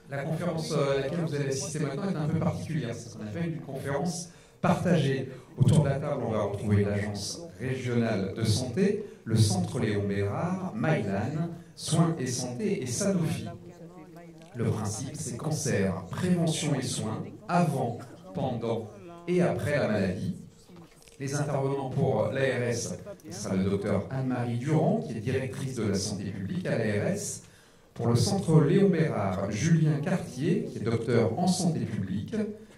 La conférence à laquelle vous allez assister maintenant est un peu particulière. C'est ce qu'on appelle une conférence partagée. Autour de la table, on va retrouver l'Agence régionale de santé, le Centre Léon Bérard, Mylan, Soins et Santé et Sanofi. Le principe, c'est cancer, prévention et soins, avant, pendant et après la maladie. Les intervenants pour l'ARS, ce sera le docteur Anne-Marie Durand, qui est directrice de la santé publique à l'ARS. Pour le Centre Léon Bérard, Julien Cartier, qui est docteur en santé publique.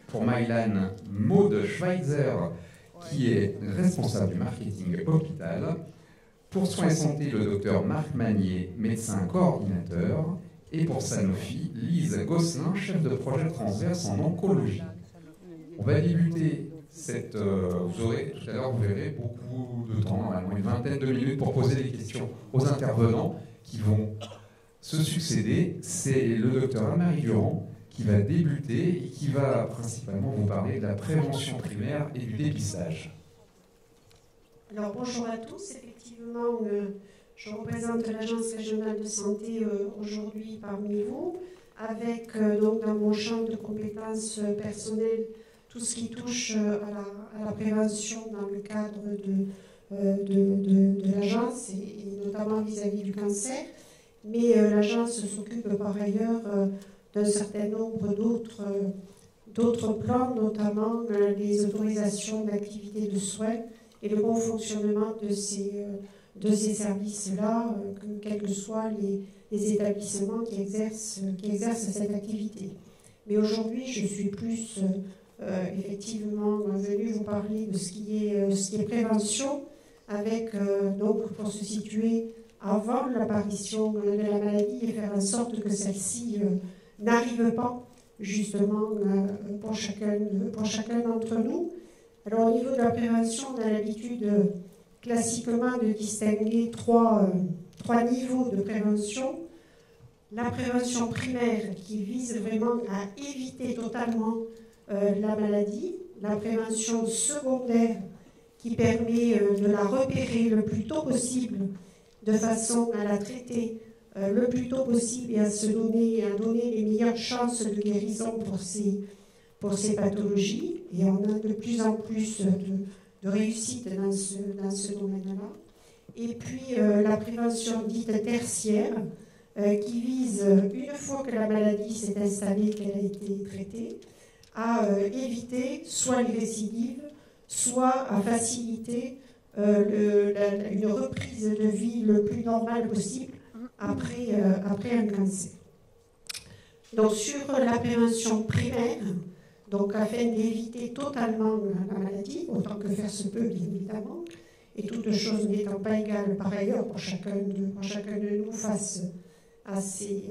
Pour Mylan, Maude Schweitzer, qui est responsable du marketing hôpital. Pour Soins et Santé, le docteur Marc Magnier, médecin coordinateur. Et pour Sanofi, Lise Gosselin, chef de projet transverse en oncologie. On va débuter vous aurez, tout à l'heure, vous verrez, beaucoup de temps, normalement une vingtaine de minutes pour poser des questions aux intervenants qui vont se succéder. C'est le docteur Anne-Marie Durand qui va débuter et qui va principalement vous parler de la prévention primaire et du dépistage. Alors bonjour à tous, effectivement je représente l'Agence régionale de santé aujourd'hui parmi vous, avec donc dans mon champ de compétences personnelles tout ce qui touche à la prévention dans le cadre de l'agence et notamment vis-à-vis du cancer. Mais l'agence s'occupe par ailleurs d'un certain nombre d'autres plans, notamment les autorisations d'activités de soins et le bon fonctionnement de ces services-là, quels que soient les établissements qui exercent cette activité. Mais aujourd'hui, je suis plus effectivement venue vous parler de ce qui est prévention, avec donc pour se situer avant l'apparition de la maladie et faire en sorte que celle-ci n'arrive pas justement pour chacun d'entre nous. Alors au niveau de la prévention, on a l'habitude classiquement de distinguer trois niveaux de prévention. La prévention primaire qui vise vraiment à éviter totalement la maladie, la prévention secondaire qui permet de la repérer le plus tôt possible de façon à la traiter le plus tôt possible et à donner les meilleures chances de guérison pour ces pathologies. Et on a de plus en plus de réussite dans ce domaine-là. Et puis la prévention dite tertiaire qui vise, une fois que la maladie s'est installée, qu'elle a été traitée, à éviter soit les récidives, soit à faciliter une reprise de vie le plus normale possible après un cancer. Donc sur la prévention primaire, donc afin d'éviter totalement la maladie, autant que faire se peut bien évidemment, et toutes choses n'étant pas égales par ailleurs pour chacun de nous face à ces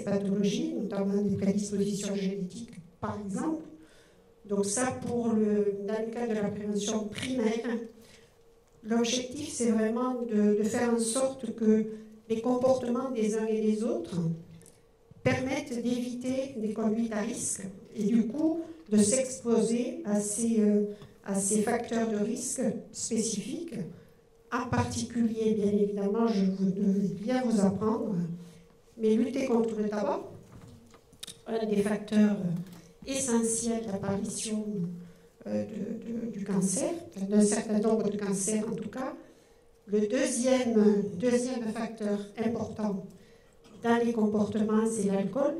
pathologies, notamment des prédispositions génétiques par exemple. Donc ça dans le cas de la prévention primaire, l'objectif c'est vraiment de faire en sorte que les comportements des uns et des autres permettent d'éviter des conduites à risque et du coup de s'exposer à ces facteurs de risque spécifiques. En particulier, bien évidemment, je devais bien vous apprendre, mais lutter contre le tabac, un des facteurs essentiels d'apparition du cancer, d'un certain nombre de cancers en tout cas. Le deuxième facteur important dans les comportements, c'est l'alcool,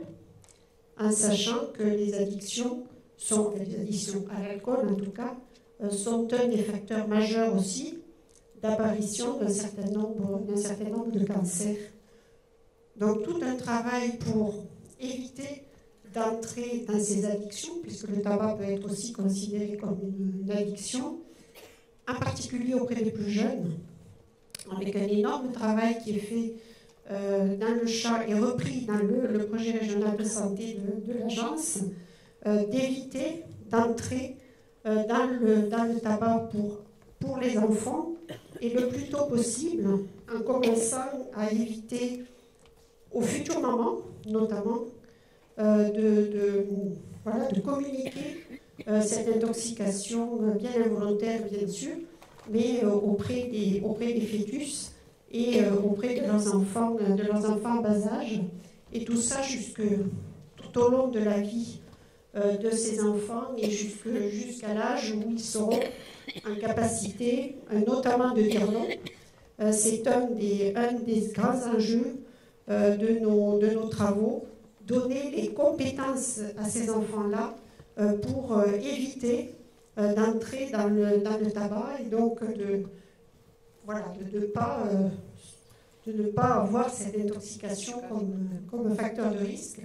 en sachant que les addictions à l'alcool en tout cas, sont un des facteurs majeurs aussi d'apparition d'un certain nombre de cancers. Donc tout un travail pour éviter d'entrer dans ces addictions, puisque le tabac peut être aussi considéré comme une addiction, en particulier auprès des plus jeunes, avec un énorme travail qui est fait dans le champ et repris dans le projet régional de santé de l'agence, d'éviter d'entrer dans le tabac pour les enfants, et le plus tôt possible, en commençant à éviter aux futures mamans, notamment, de communiquer cette intoxication bien involontaire, bien sûr, mais auprès des fœtus et auprès de leurs enfants en bas âge. Et tout ça tout au long de la vie de ces enfants et jusqu'à l'âge où ils seront en capacité, notamment de dire non. C'est un des grands enjeux de nos travaux, donner les compétences à ces enfants-là pour éviter d'entrer dans le tabac et donc de ne pas avoir cette intoxication comme facteur de risque.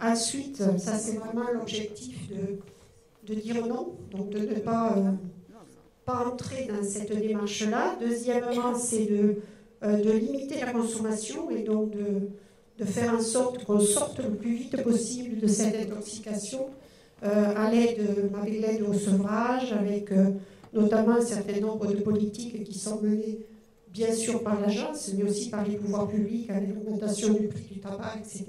Ensuite, ça c'est vraiment l'objectif de dire non, donc de ne pas entrer dans cette démarche-là. Deuxièmement, c'est de limiter la consommation et donc de faire en sorte qu'on sorte le plus vite possible de cette intoxication avec l'aide au sevrage, avec notamment un certain nombre de politiques qui sont menées bien sûr par l'agence, mais aussi par les pouvoirs publics avec l'augmentation du prix du tabac, etc.,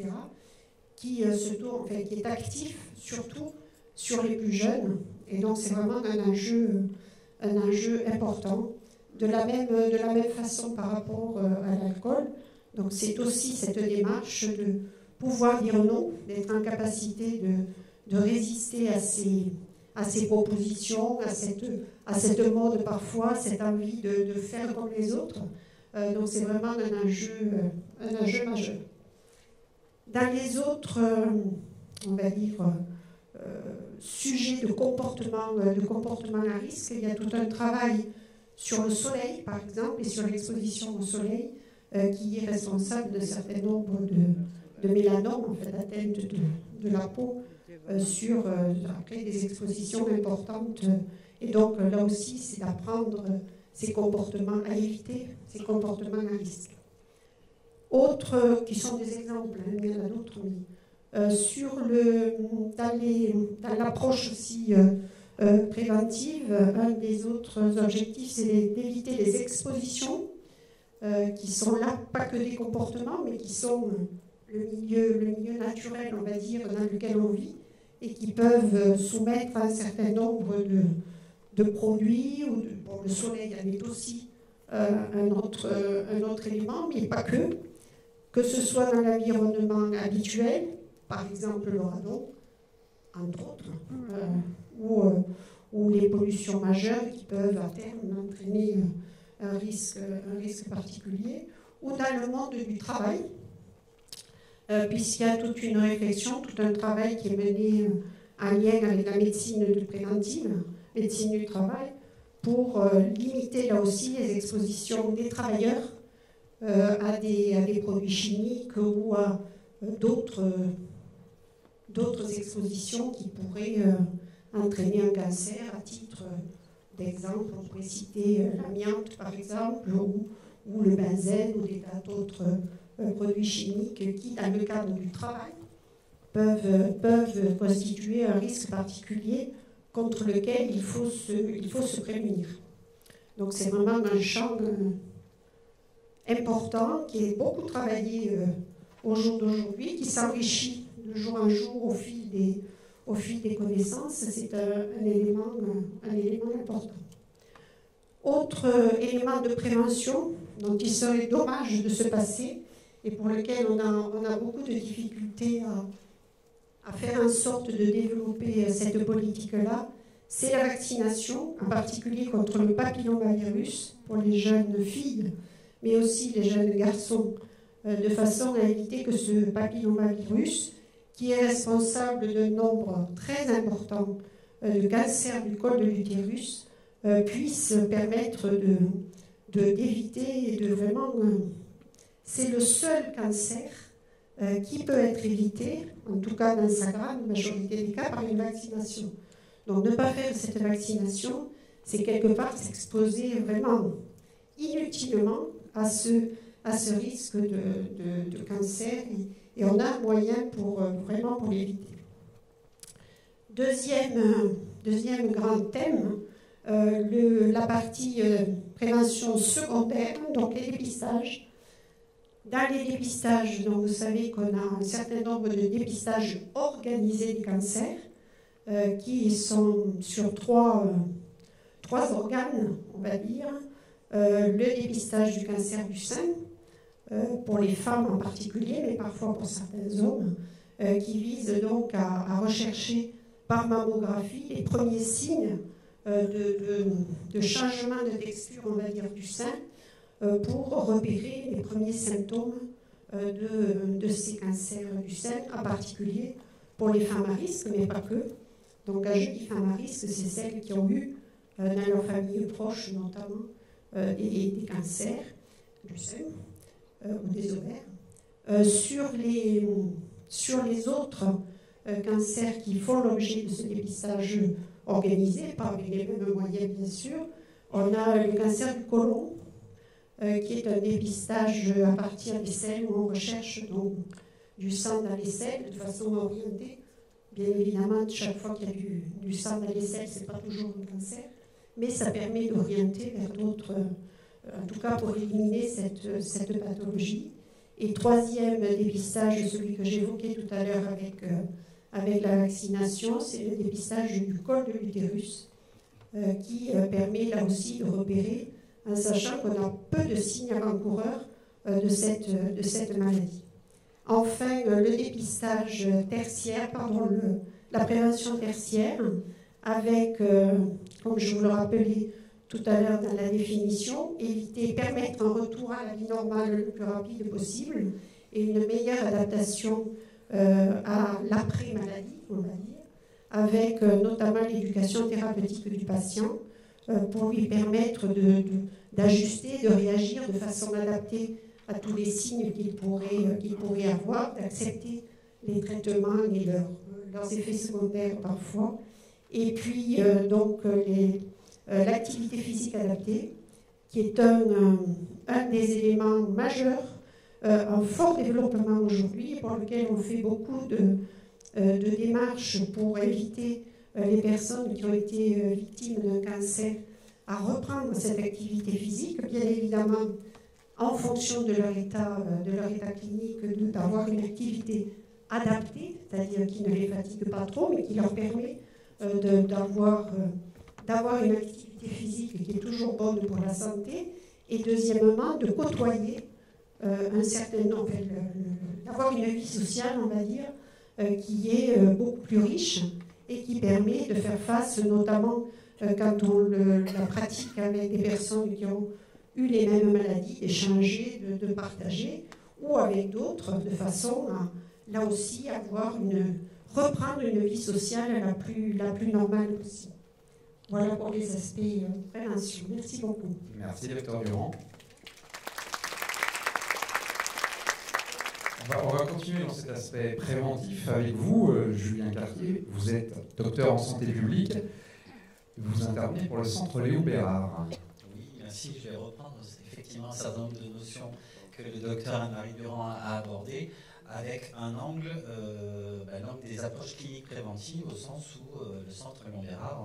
qui est actif surtout sur les plus jeunes. Et donc c'est vraiment un enjeu important. De la même façon par rapport à l'alcool. Donc c'est aussi cette démarche de pouvoir dire non, d'être en capacité de résister à ces propositions, à cette mode parfois, cette envie de faire comme les autres. Donc c'est vraiment un enjeu majeur. Dans les autres, on va dire, sujets de comportement à risque, il y a tout un travail sur le soleil, par exemple, et sur l'exposition au soleil, qui est responsable d'un certain nombre de mélanomes, en fait, d'atteinte de la peau, après des expositions importantes. Et donc, là aussi, c'est d'apprendre ces comportements à éviter, ces comportements à risque. Autres, qui sont des exemples, il y en a d'autres, mais dans l'approche aussi préventive, un des autres objectifs, c'est d'éviter les expositions qui sont là, pas que des comportements, mais qui sont le milieu naturel, on va dire, dans lequel on vit, et qui peuvent soumettre un certain nombre de produits. Bon, le soleil en est aussi un autre élément, mais pas que ce soit dans l'environnement habituel, par exemple le radon, entre autres, ou les pollutions majeures qui peuvent à terme entraîner un risque particulier, ou dans le monde du travail, puisqu'il y a toute une réflexion, tout un travail qui est mené en lien avec la médecine préventive, médecine du travail, pour limiter là aussi les expositions des travailleurs à des produits chimiques ou à d'autres expositions qui pourraient entraîner un cancer. À titre d'exemple, on pourrait citer l'amiante, par exemple, ou le benzène, ou des tas d'autres produits chimiques qui, dans le cadre du travail, peuvent constituer un risque particulier contre lequel il faut se prémunir. Donc c'est vraiment un champ important qui est beaucoup travaillé au jour d'aujourd'hui, qui s'enrichit de jour en jour au fil des connaissances. C'est un élément important. Autre élément de prévention dont il serait dommage de se passer et pour lequel on a beaucoup de difficultés à faire en sorte de développer cette politique-là, c'est la vaccination, en particulier contre le papillomavirus pour les jeunes filles, mais aussi les jeunes garçons, de façon à éviter que ce papillomavirus, qui est responsable d'un nombre très important de cancers du col de l'utérus, puisse permettre d'éviter et de vraiment... c'est le seul cancer qui peut être évité, en tout cas dans sa grande majorité des cas, par une vaccination. Donc ne pas faire cette vaccination, c'est quelque part s'exposer vraiment inutilement à ce risque de cancer, et on a un moyen vraiment pour l'éviter. Deuxième grand thème, la partie prévention secondaire, donc les dépistages. Dans les dépistages, donc vous savez qu'on a un certain nombre de dépistages organisés des cancers qui sont sur trois organes, on va dire. Le dépistage du cancer du sein, pour les femmes en particulier, mais parfois pour certains hommes, qui vise donc à rechercher par mammographie les premiers signes de changement de texture, on va dire, du sein, pour repérer les premiers symptômes de ces cancers du sein, en particulier pour les femmes à risque, mais pas que. Donc, quand je dis femmes à risque, c'est celles qui ont eu, dans leur famille proche notamment, des cancers du sein ou des ovaires. Sur les autres cancers qui font l'objet de ce dépistage organisé, par les mêmes moyens bien sûr, on a le cancer du côlon, qui est un dépistage à partir des selles où on recherche donc du sang dans les selles de façon orientée. Bien évidemment, chaque fois qu'il y a du sang dans les selles, ce n'est pas toujours un cancer, mais ça permet d'orienter vers d'autres, en tout cas pour éliminer cette pathologie. Et troisième dépistage, celui que j'évoquais tout à l'heure avec la vaccination, c'est le dépistage du col de l'utérus, qui permet là aussi de repérer, en sachant qu'on a peu de signes avant-coureurs de cette maladie. Enfin, le dépistage tertiaire, la prévention tertiaire, avec, comme je vous le rappelais tout à l'heure dans la définition, permettre un retour à la vie normale le plus rapide possible et une meilleure adaptation à l'après-maladie, on va dire, avec notamment l'éducation thérapeutique du patient pour lui permettre d'ajuster, de réagir de façon adaptée à tous les signes qu'il pourrait avoir, d'accepter les traitements et leurs effets secondaires parfois. Et puis, donc, l'activité physique adaptée, qui est un des éléments majeurs en fort développement aujourd'hui, et pour lequel on fait beaucoup de démarches pour inviter les personnes qui ont été victimes d'un cancer à reprendre cette activité physique, bien évidemment en fonction de leur état clinique, d'avoir une activité adaptée, c'est-à-dire qui ne les fatigue pas trop, mais qui leur permet d'avoir une activité physique qui est toujours bonne pour la santé, et deuxièmement, de côtoyer un certain nombre, d'avoir une vie sociale, on va dire, qui est beaucoup plus riche et qui permet de faire face, notamment quand on la pratique avec des personnes qui ont eu les mêmes maladies, d'échanger, de partager, ou avec d'autres, de façon à, là aussi, reprendre une vie sociale la plus normale possible. Voilà pour les aspects prévention. Merci beaucoup. Merci, docteur Durand. On va continuer dans cet aspect préventif avec vous, Julien Cartier. Vous êtes docteur en santé publique. Vous intervenez pour le centre Léo Bérard. Oui, merci. Je vais reprendre effectivement un certain nombre de notions que le docteur Anne-Marie Durand a abordées avec un angle, l'angle des approches cliniques préventives, au sens où le centre Léon Bérard,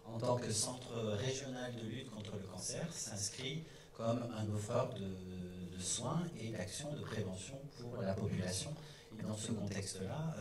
en tant que centre régional de lutte contre le cancer, s'inscrit comme un offreur de soins et d'actions de prévention pour la population. Et dans ce contexte-là,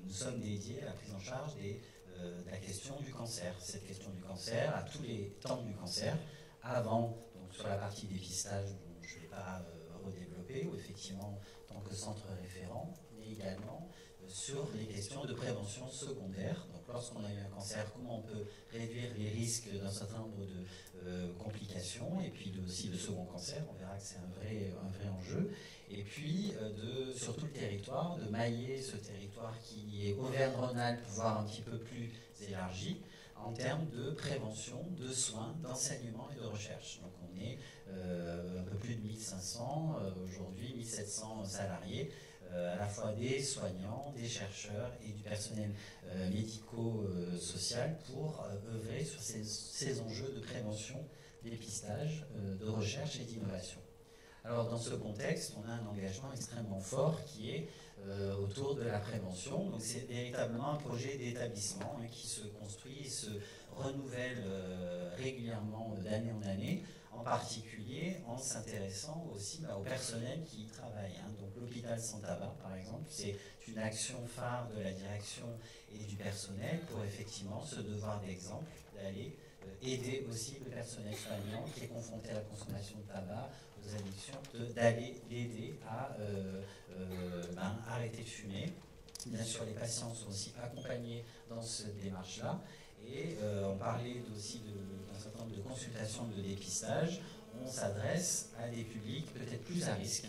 nous sommes dédiés à la prise en charge de la question du cancer. Cette question du cancer, à tous les temps du cancer, avant, donc sur la partie dépistage, dont je ne vais pas redévelopper, où effectivement, en tant que centre référent, mais également sur les questions de prévention secondaire. Donc lorsqu'on a eu un cancer, comment on peut réduire les risques d'un certain nombre de complications, et puis aussi de second cancer, on verra que c'est un vrai enjeu. Et puis, sur tout le territoire, de mailler ce territoire qui est Auvergne-Rhône-Alpes, voire un petit peu plus élargi, en termes de prévention, de soins, d'enseignement et de recherche. Donc on est un peu plus de 1500, aujourd'hui 1700 salariés, à la fois des soignants, des chercheurs et du personnel médico-social pour œuvrer sur ces enjeux de prévention, dépistage, de recherche et d'innovation. Alors dans ce contexte, on a un engagement extrêmement fort qui est autour de la prévention. Donc c'est véritablement un projet d'établissement qui se construit et se renouvelle régulièrement d'année en année, en particulier en s'intéressant aussi au personnel qui y travaille. Donc l'hôpital sans tabac, par exemple, c'est une action phare de la direction et du personnel pour effectivement ce devoir d'exemple d'aller aider aussi le personnel soignant qui est confronté à la consommation de tabac, aux addictions d'aller l'aider à arrêter de fumer. Bien sûr, les patients sont aussi accompagnés dans cette démarche-là. Et on parlait aussi d'un certain nombre de consultations de dépistage. On s'adresse à des publics peut-être plus à risque,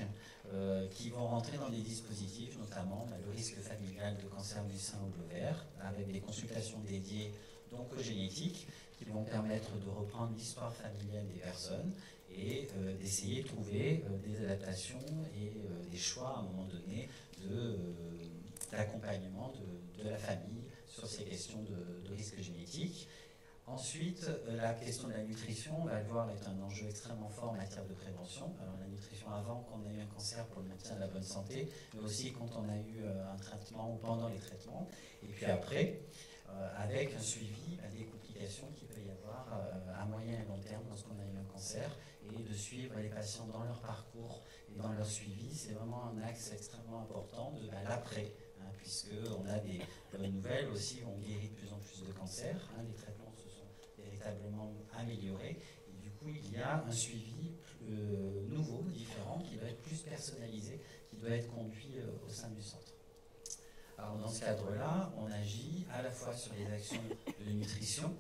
qui vont rentrer dans des dispositifs, notamment le risque familial de cancer du sein ou de l'ovaire, avec des consultations dédiées d'oncogénétique, qui vont permettre de reprendre l'histoire familiale des personnes et d'essayer de trouver des adaptations et des choix à un moment donné d'accompagnement de la famille sur ces questions de risque génétique. Ensuite, la question de la nutrition, on va le voir, est un enjeu extrêmement fort en matière de prévention. Alors la nutrition avant qu'on ait eu un cancer pour le maintien de la bonne santé, mais aussi quand on a eu un traitement ou pendant les traitements. Et puis après, avec un suivi des complications qu'il peut y avoir à moyen et long terme lorsqu'on a eu un cancer, et de suivre les patients dans leur parcours et dans leur suivi. C'est vraiment un axe extrêmement important de l'après, puisqu'on a des bonnes nouvelles aussi, on guérit de plus en plus de cancers, les traitements se sont véritablement améliorés, et du coup il y a un suivi nouveau, différent, qui doit être plus personnalisé, qui doit être conduit au sein du centre. Alors dans ce cadre-là, on agit à la fois sur les actions de nutrition.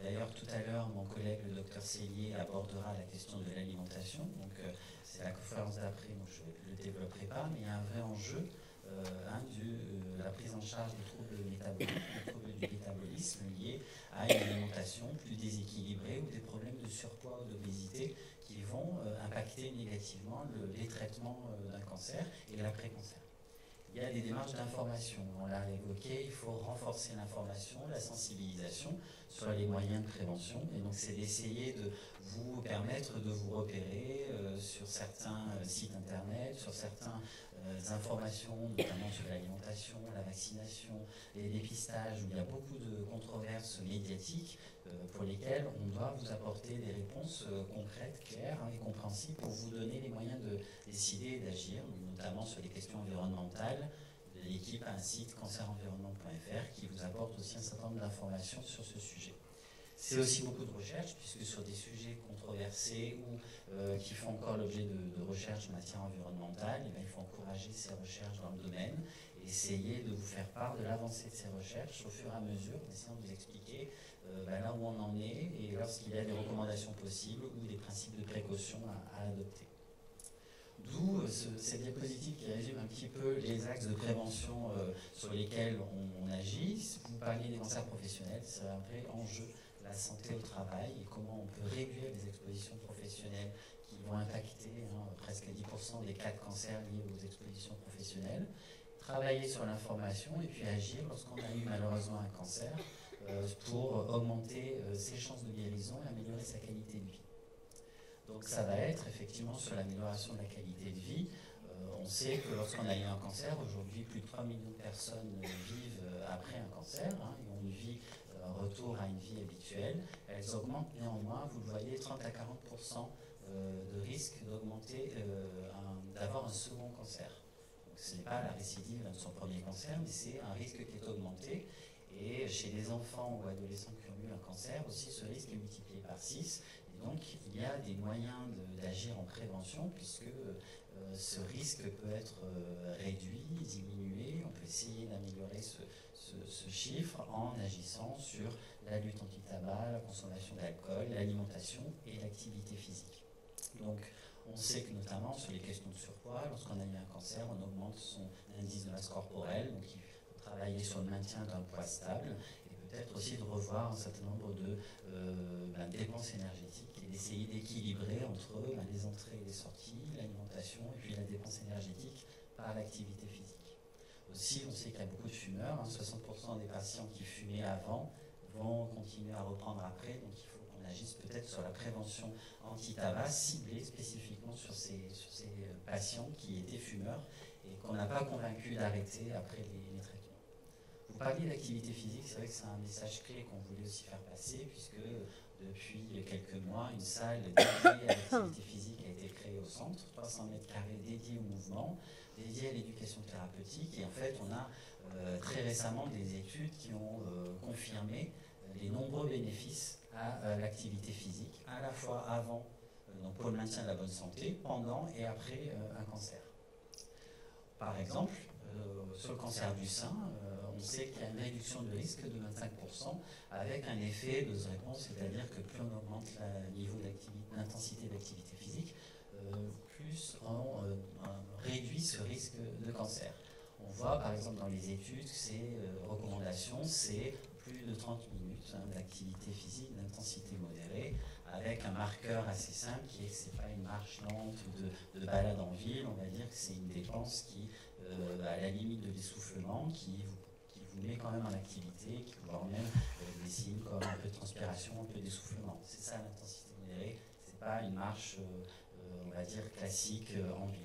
D'ailleurs, tout à l'heure, mon collègue, le docteur Cellier, abordera la question de l'alimentation. Donc, c'est la conférence d'après, donc je ne le développerai pas, mais il y a un vrai enjeu de la prise en charge des troubles métaboliques, des troubles du métabolisme liés à une alimentation plus déséquilibrée ou des problèmes de surpoids ou d'obésité qui vont impacter négativement les traitements d'un cancer et l'après-cancer. Il y a des démarches d'information, on l'a évoqué, il faut renforcer l'information, la sensibilisation sur les moyens de prévention. Et donc c'est d'essayer de vous permettre de vous repérer sur certains sites internet, sur certaines informations, notamment sur l'alimentation, la vaccination, les dépistages, où il y a beaucoup de controverses médiatiques pour lesquelles on doit vous apporter des réponses concrètes, claires et compréhensibles pour vous donner les moyens de décider et d'agir, notamment sur les questions environnementales. L'équipe a un site cancerenvironnement.fr qui vous apporte aussi un certain nombre d'informations sur ce sujet. C'est aussi beaucoup de recherches, puisque sur des sujets controversés ou qui font encore l'objet de recherches en matière environnementale, il faut encourager ces recherches dans le domaine et essayer de vous faire part de l'avancée de ces recherches au fur et à mesure, en essayant de vous expliquer là où on en est et lorsqu'il y a des recommandations possibles ou des principes de précaution à adopter. D'où cette diapositive qui résume un petit peu les axes de prévention sur lesquels on agit. Vous parliez des cancers professionnels, c'est un vrai enjeu, la santé au travail et comment on peut réduire les expositions professionnelles qui vont impacter presque 10% des cas de cancer liés aux expositions professionnelles. Travailler sur l'information et puis agir lorsqu'on a eu malheureusement un cancer pour augmenter ses chances de guérison et améliorer sa qualité de vie. Donc ça va être effectivement sur l'amélioration de la qualité de vie. On sait que lorsqu'on a eu un cancer, aujourd'hui plus de 3 millions de personnes vivent après un cancer et ont une vie, un retour à une vie habituelle. Elles augmentent néanmoins, vous le voyez, 30 à 40% de risque d'augmenter, d'avoir un second cancer. Donc ce n'est pas la récidive de son premier cancer, mais c'est un risque qui est augmenté. Et chez les enfants ou adolescents qui ont eu un cancer, aussi ce risque est multiplié par 6. Donc, il y a des moyens d'agir en prévention puisque ce risque peut être réduit, diminué. On peut essayer d'améliorer ce chiffre en agissant sur la lutte anti-tabac, la consommation d'alcool, l'alimentation et l'activité physique. Donc, on sait que notamment sur les questions de surpoids, lorsqu'on a eu un cancer, on augmente son indice de masse corporelle. Donc, il faut travailler sur le maintien d'un poids stable. Peut-être aussi de revoir un certain nombre de dépenses énergétiques et d'essayer d'équilibrer entre les entrées et les sorties, l'alimentation et puis la dépense énergétique par l'activité physique. Aussi, on sait qu'il y a beaucoup de fumeurs, 60% des patients qui fumaient avant vont continuer à reprendre après, donc il faut qu'on agisse peut-être sur la prévention anti-tabac ciblée spécifiquement sur ces patients qui étaient fumeurs et qu'on n'a pas convaincu d'arrêter après les traitements. Vous parliez d'activité physique, c'est vrai que c'est un message clé qu'on voulait aussi faire passer, puisque depuis quelques mois, une salle dédiée à l'activité physique a été créée au centre, 300 mètres carrés dédiés au mouvement, dédiés à l'éducation thérapeutique. Et en fait, on a très récemment des études qui ont confirmé les nombreux bénéfices à l'activité physique, à la fois avant donc pour le maintien de la bonne santé, pendant et après un cancer. Par exemple, sur le cancer du sein, on sait qu'il y a une réduction de risque de 25% avec un effet de réponse, c'est-à-dire que plus on augmente le niveau d'intensité d'activité physique, plus on réduit ce risque de cancer. On voit par exemple dans les études que ces recommandations, c'est plus de 30 minutes d'activité physique d'intensité modérée, avec un marqueur assez simple qui est que ce n'est pas une marche lente de balade en ville, on va dire que c'est une dépense qui, à la limite de l'essoufflement, qui vous met quand même en activité, qui peut avoir même des signes comme un peu de transpiration, un peu d'essoufflement. C'est ça l'intensité modérée, ce n'est pas une marche, on va dire, classique en ville.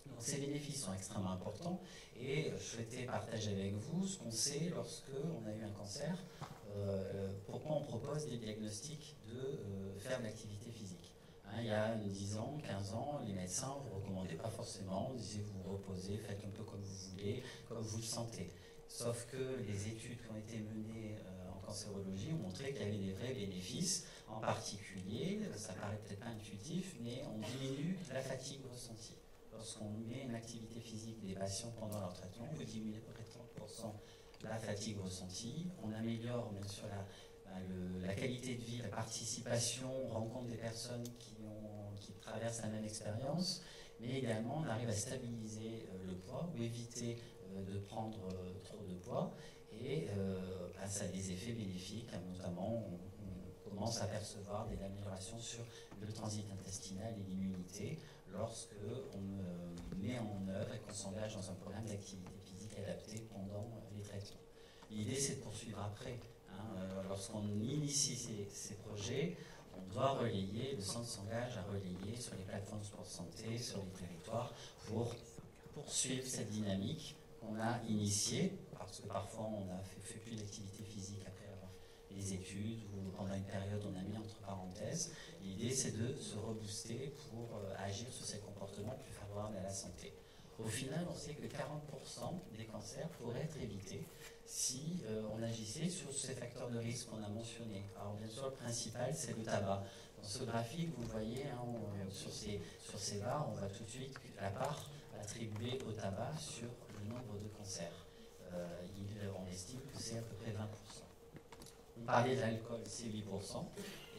Donc ces bénéfices sont extrêmement importants et je souhaitais partager avec vous ce qu'on sait lorsque on a eu un cancer, pourquoi on propose des diagnostics de faire de l'activité physique. Il y a 10 ans, 15 ans, les médecins ne vous recommandaient pas forcément, ils disaient vous reposez, faites un peu comme vous voulez, comme vous le sentez. Sauf que les études qui ont été menées en cancérologie ont montré qu'il y avait des vrais bénéfices, en particulier, ça paraît peut-être pas intuitif, mais on diminue la fatigue ressentie. Lorsqu'on met une activité physique des patients pendant leur traitement, on peut diminuer à peu près 30% la fatigue ressentie. On améliore bien sûr la qualité de vie, la participation, on rencontre des personnes qui traversent la même expérience, mais également on arrive à stabiliser le poids ou éviter de prendre trop de poids. Et ça a des effets bénéfiques, notamment on commence à percevoir des améliorations sur le transit intestinal et l'immunité, lorsque on met en œuvre et qu'on s'engage dans un programme d'activité physique adapté pendant les traitements. L'idée, c'est de poursuivre après. Lorsqu'on initie ces projets, on doit relayer, le centre s'engage à relayer sur les plateformes sport santé, sur les territoires, pour poursuivre cette dynamique qu'on a initiée, parce que parfois on a fait plus d'activité physique après avoir les études, ou pendant une période on a mis entre parenthèses. L'idée, c'est de se rebooster pour agir sur ces comportements plus favorables à la santé. Au final, on sait que 40% des cancers pourraient être évités si on agissait sur ces facteurs de risque qu'on a mentionnés. Alors bien sûr, le principal, c'est le tabac. Dans ce graphique, vous voyez, sur ces barres, on voit tout de suite la part attribuée au tabac sur le nombre de cancers. On estime que c'est à peu près 20%. On parlait de l'alcool, c'est 8%.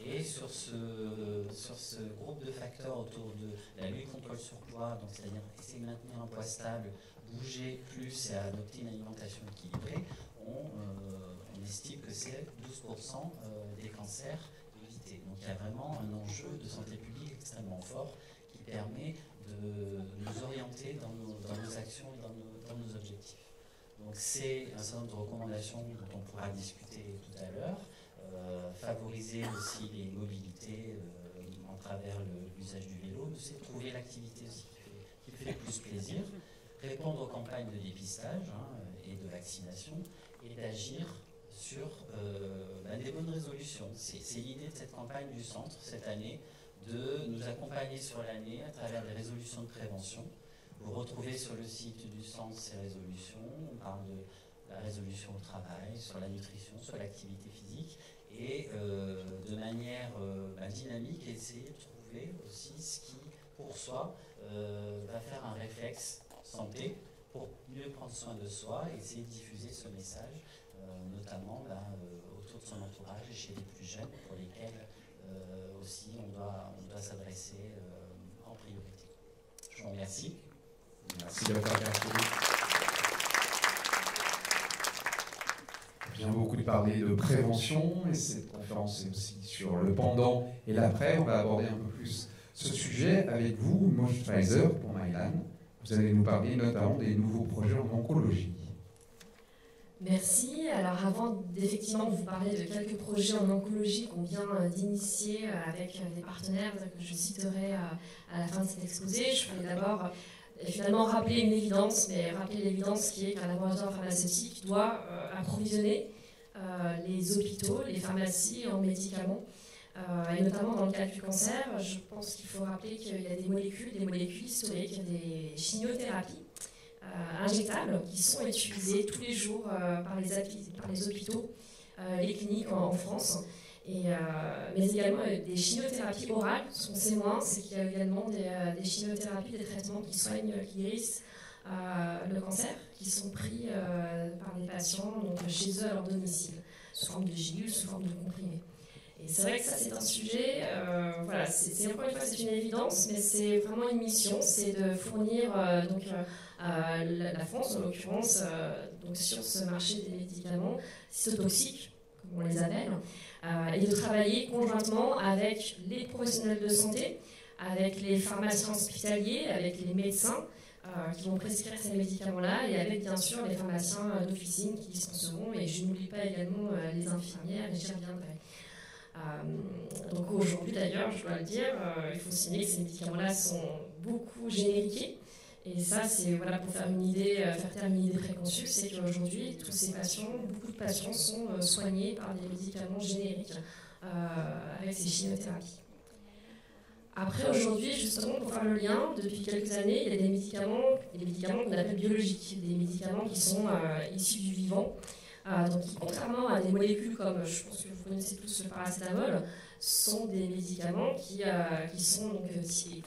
Et sur ce groupe de facteurs autour de la lutte contre le surpoids, donc c'est-à-dire essayer de maintenir un poids stable, bouger plus et adopter une alimentation équilibrée, on estime que c'est 12% des cancers évités. Donc il y a vraiment un enjeu de santé publique extrêmement fort qui permet de nous orienter dans nos actions et dans nos objectifs. Donc c'est un certain nombre de recommandations dont on pourra discuter tout à l'heure. Favoriser aussi les mobilités en travers l'usage du vélo, c'est trouver l'activité aussi qui fait plus plaisir, répondre aux campagnes de dépistage et de vaccination et d'agir sur des bonnes résolutions. C'est l'idée de cette campagne du centre cette année, de nous accompagner sur l'année à travers des résolutions de prévention. Vous retrouvez sur le site du centre ces résolutions, on parle de la résolution au travail, sur la nutrition, sur l'activité physique, et de manière dynamique, essayer de trouver aussi ce qui, pour soi, va faire un réflexe santé pour mieux prendre soin de soi et essayer de diffuser ce message, notamment autour de son entourage et chez les plus jeunes, pour lesquels aussi on doit s'adresser en priorité. Je vous remercie. Merci de votre On vient beaucoup de parler de prévention et cette conférence est aussi sur le pendant et l'après. On va aborder un peu plus ce sujet avec vous, Maude Pfizer pour Mylan. Vous allez nous parler notamment des nouveaux projets en oncologie. Merci. Alors avant d'effectivement vous parler de quelques projets en oncologie qu'on vient d'initier avec des partenaires que je citerai à la fin de cet exposé, je voulais d'abord finalement rappeler une évidence, mais rappeler l'évidence qui est qu'un laboratoire pharmaceutique doit approvisionner les hôpitaux, les pharmacies en médicaments, et notamment dans le cas du cancer. Je pense qu'il faut rappeler qu'il y a des molécules historiques, des chimiothérapies injectables qui sont utilisées tous les jours par les hôpitaux, les cliniques en France. mais également des chimiothérapies orales. Ce qu'on sait moins, c'est qu'il y a également des chimiothérapies, des traitements qui soignent, qui guérissent le cancer, qui sont pris par les patients donc, chez eux à leur domicile, sous forme de gélules, sous forme de comprimés. Et c'est vrai que ça, c'est un sujet, voilà, c'est encore une fois, c'est une évidence, mais c'est vraiment une mission, c'est de fournir donc, la France, en l'occurrence, donc sur ce marché des médicaments cytotoxiques, comme on les appelle, et de travailler conjointement avec les professionnels de santé, avec les pharmaciens hospitaliers, avec les médecins qui vont prescrire ces médicaments-là, et avec bien sûr les pharmaciens d'officine qui y seront, et je n'oublie pas également les infirmières, et j'y reviendrai. Donc aujourd'hui d'ailleurs, je dois le dire, il faut signaler que ces médicaments-là sont beaucoup génériqués. Et ça, c'est voilà, pour faire une idée, faire taire une idée préconçue, c'est qu'aujourd'hui, tous ces patients, beaucoup de patients sont soignés par des médicaments génériques avec ces chimiothérapies. Après, aujourd'hui, justement, pour faire le lien, depuis quelques années, il y a des médicaments qu'on appelle biologiques, des médicaments qui sont issus du vivant. Donc, contrairement à des molécules comme, je pense que vous connaissez tous le paracétamol, sont des médicaments qui sont donc,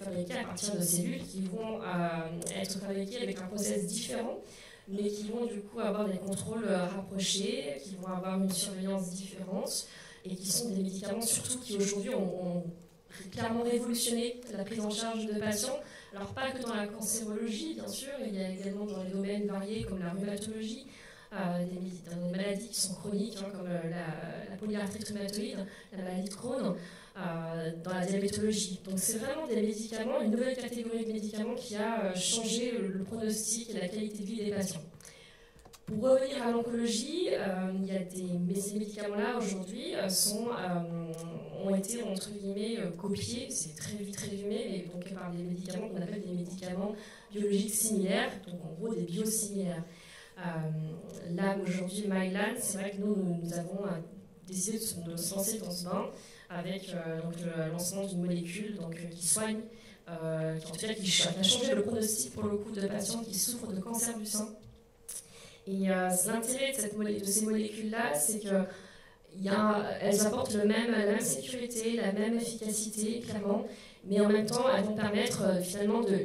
fabriqués à partir de cellules qui vont être fabriquées avec un process différent, mais qui vont du coup avoir des contrôles rapprochés, qui vont avoir une surveillance différente, et qui sont des médicaments surtout qui aujourd'hui ont clairement révolutionné la prise en charge de patients. Alors pas que dans la cancérologie, bien sûr, il y a également dans les domaines variés comme la rhumatologie, des maladies qui sont chroniques, hein, comme la polyarthrite rhumatoïde, la maladie de Crohn, dans la diabétologie. Donc c'est vraiment des médicaments, une nouvelle catégorie de médicaments qui a changé le pronostic et la qualité de vie des patients. Pour revenir à l'oncologie, ces médicaments-là aujourd'hui ont été entre guillemets copiés, c'est très vite résumé, mais donc par des médicaments qu'on appelle des médicaments biologiques similaires, donc en gros des biosimilaires. Là aujourd'hui, Mylan, c'est vrai que nous avons décidé de se lancer dans ce bain avec donc, le lancement d'une molécule donc, qui soigne, qui a changé le pronostic pour le coup de patients qui souffrent de cancer du sein. Et l'intérêt de ces molécules-là, c'est qu'elles apportent la même sécurité, la même efficacité, clairement, mais en même temps, elles vont permettre finalement de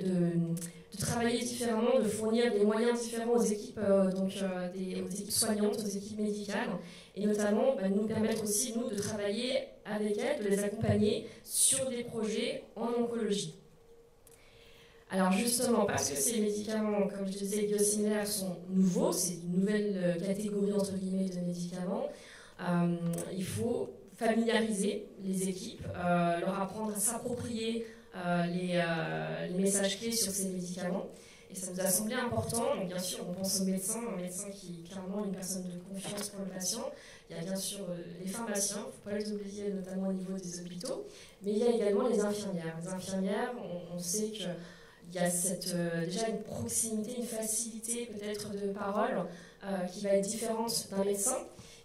travailler différemment, de fournir des moyens différents aux équipes, aux équipes soignantes, aux équipes médicales, et notamment nous permettre aussi, nous, de travailler avec elles, de les accompagner sur des projets en oncologie. Alors justement, parce que ces médicaments, comme je disais, biosimilaires sont nouveaux, c'est une nouvelle catégorie entre guillemets de médicaments, il faut familiariser les équipes, leur apprendre à s'approprier les messages clés sur ces médicaments. Et ça nous a semblé important. Donc bien sûr, on pense au médecin, un médecin qui est clairement une personne de confiance pour le patient. Il y a bien sûr les pharmaciens, il ne faut pas les oublier, notamment au niveau des hôpitaux. Mais il y a également les infirmières. Les infirmières, on sait qu'il y a déjà une proximité, une facilité peut-être de parole qui va être différente d'un médecin.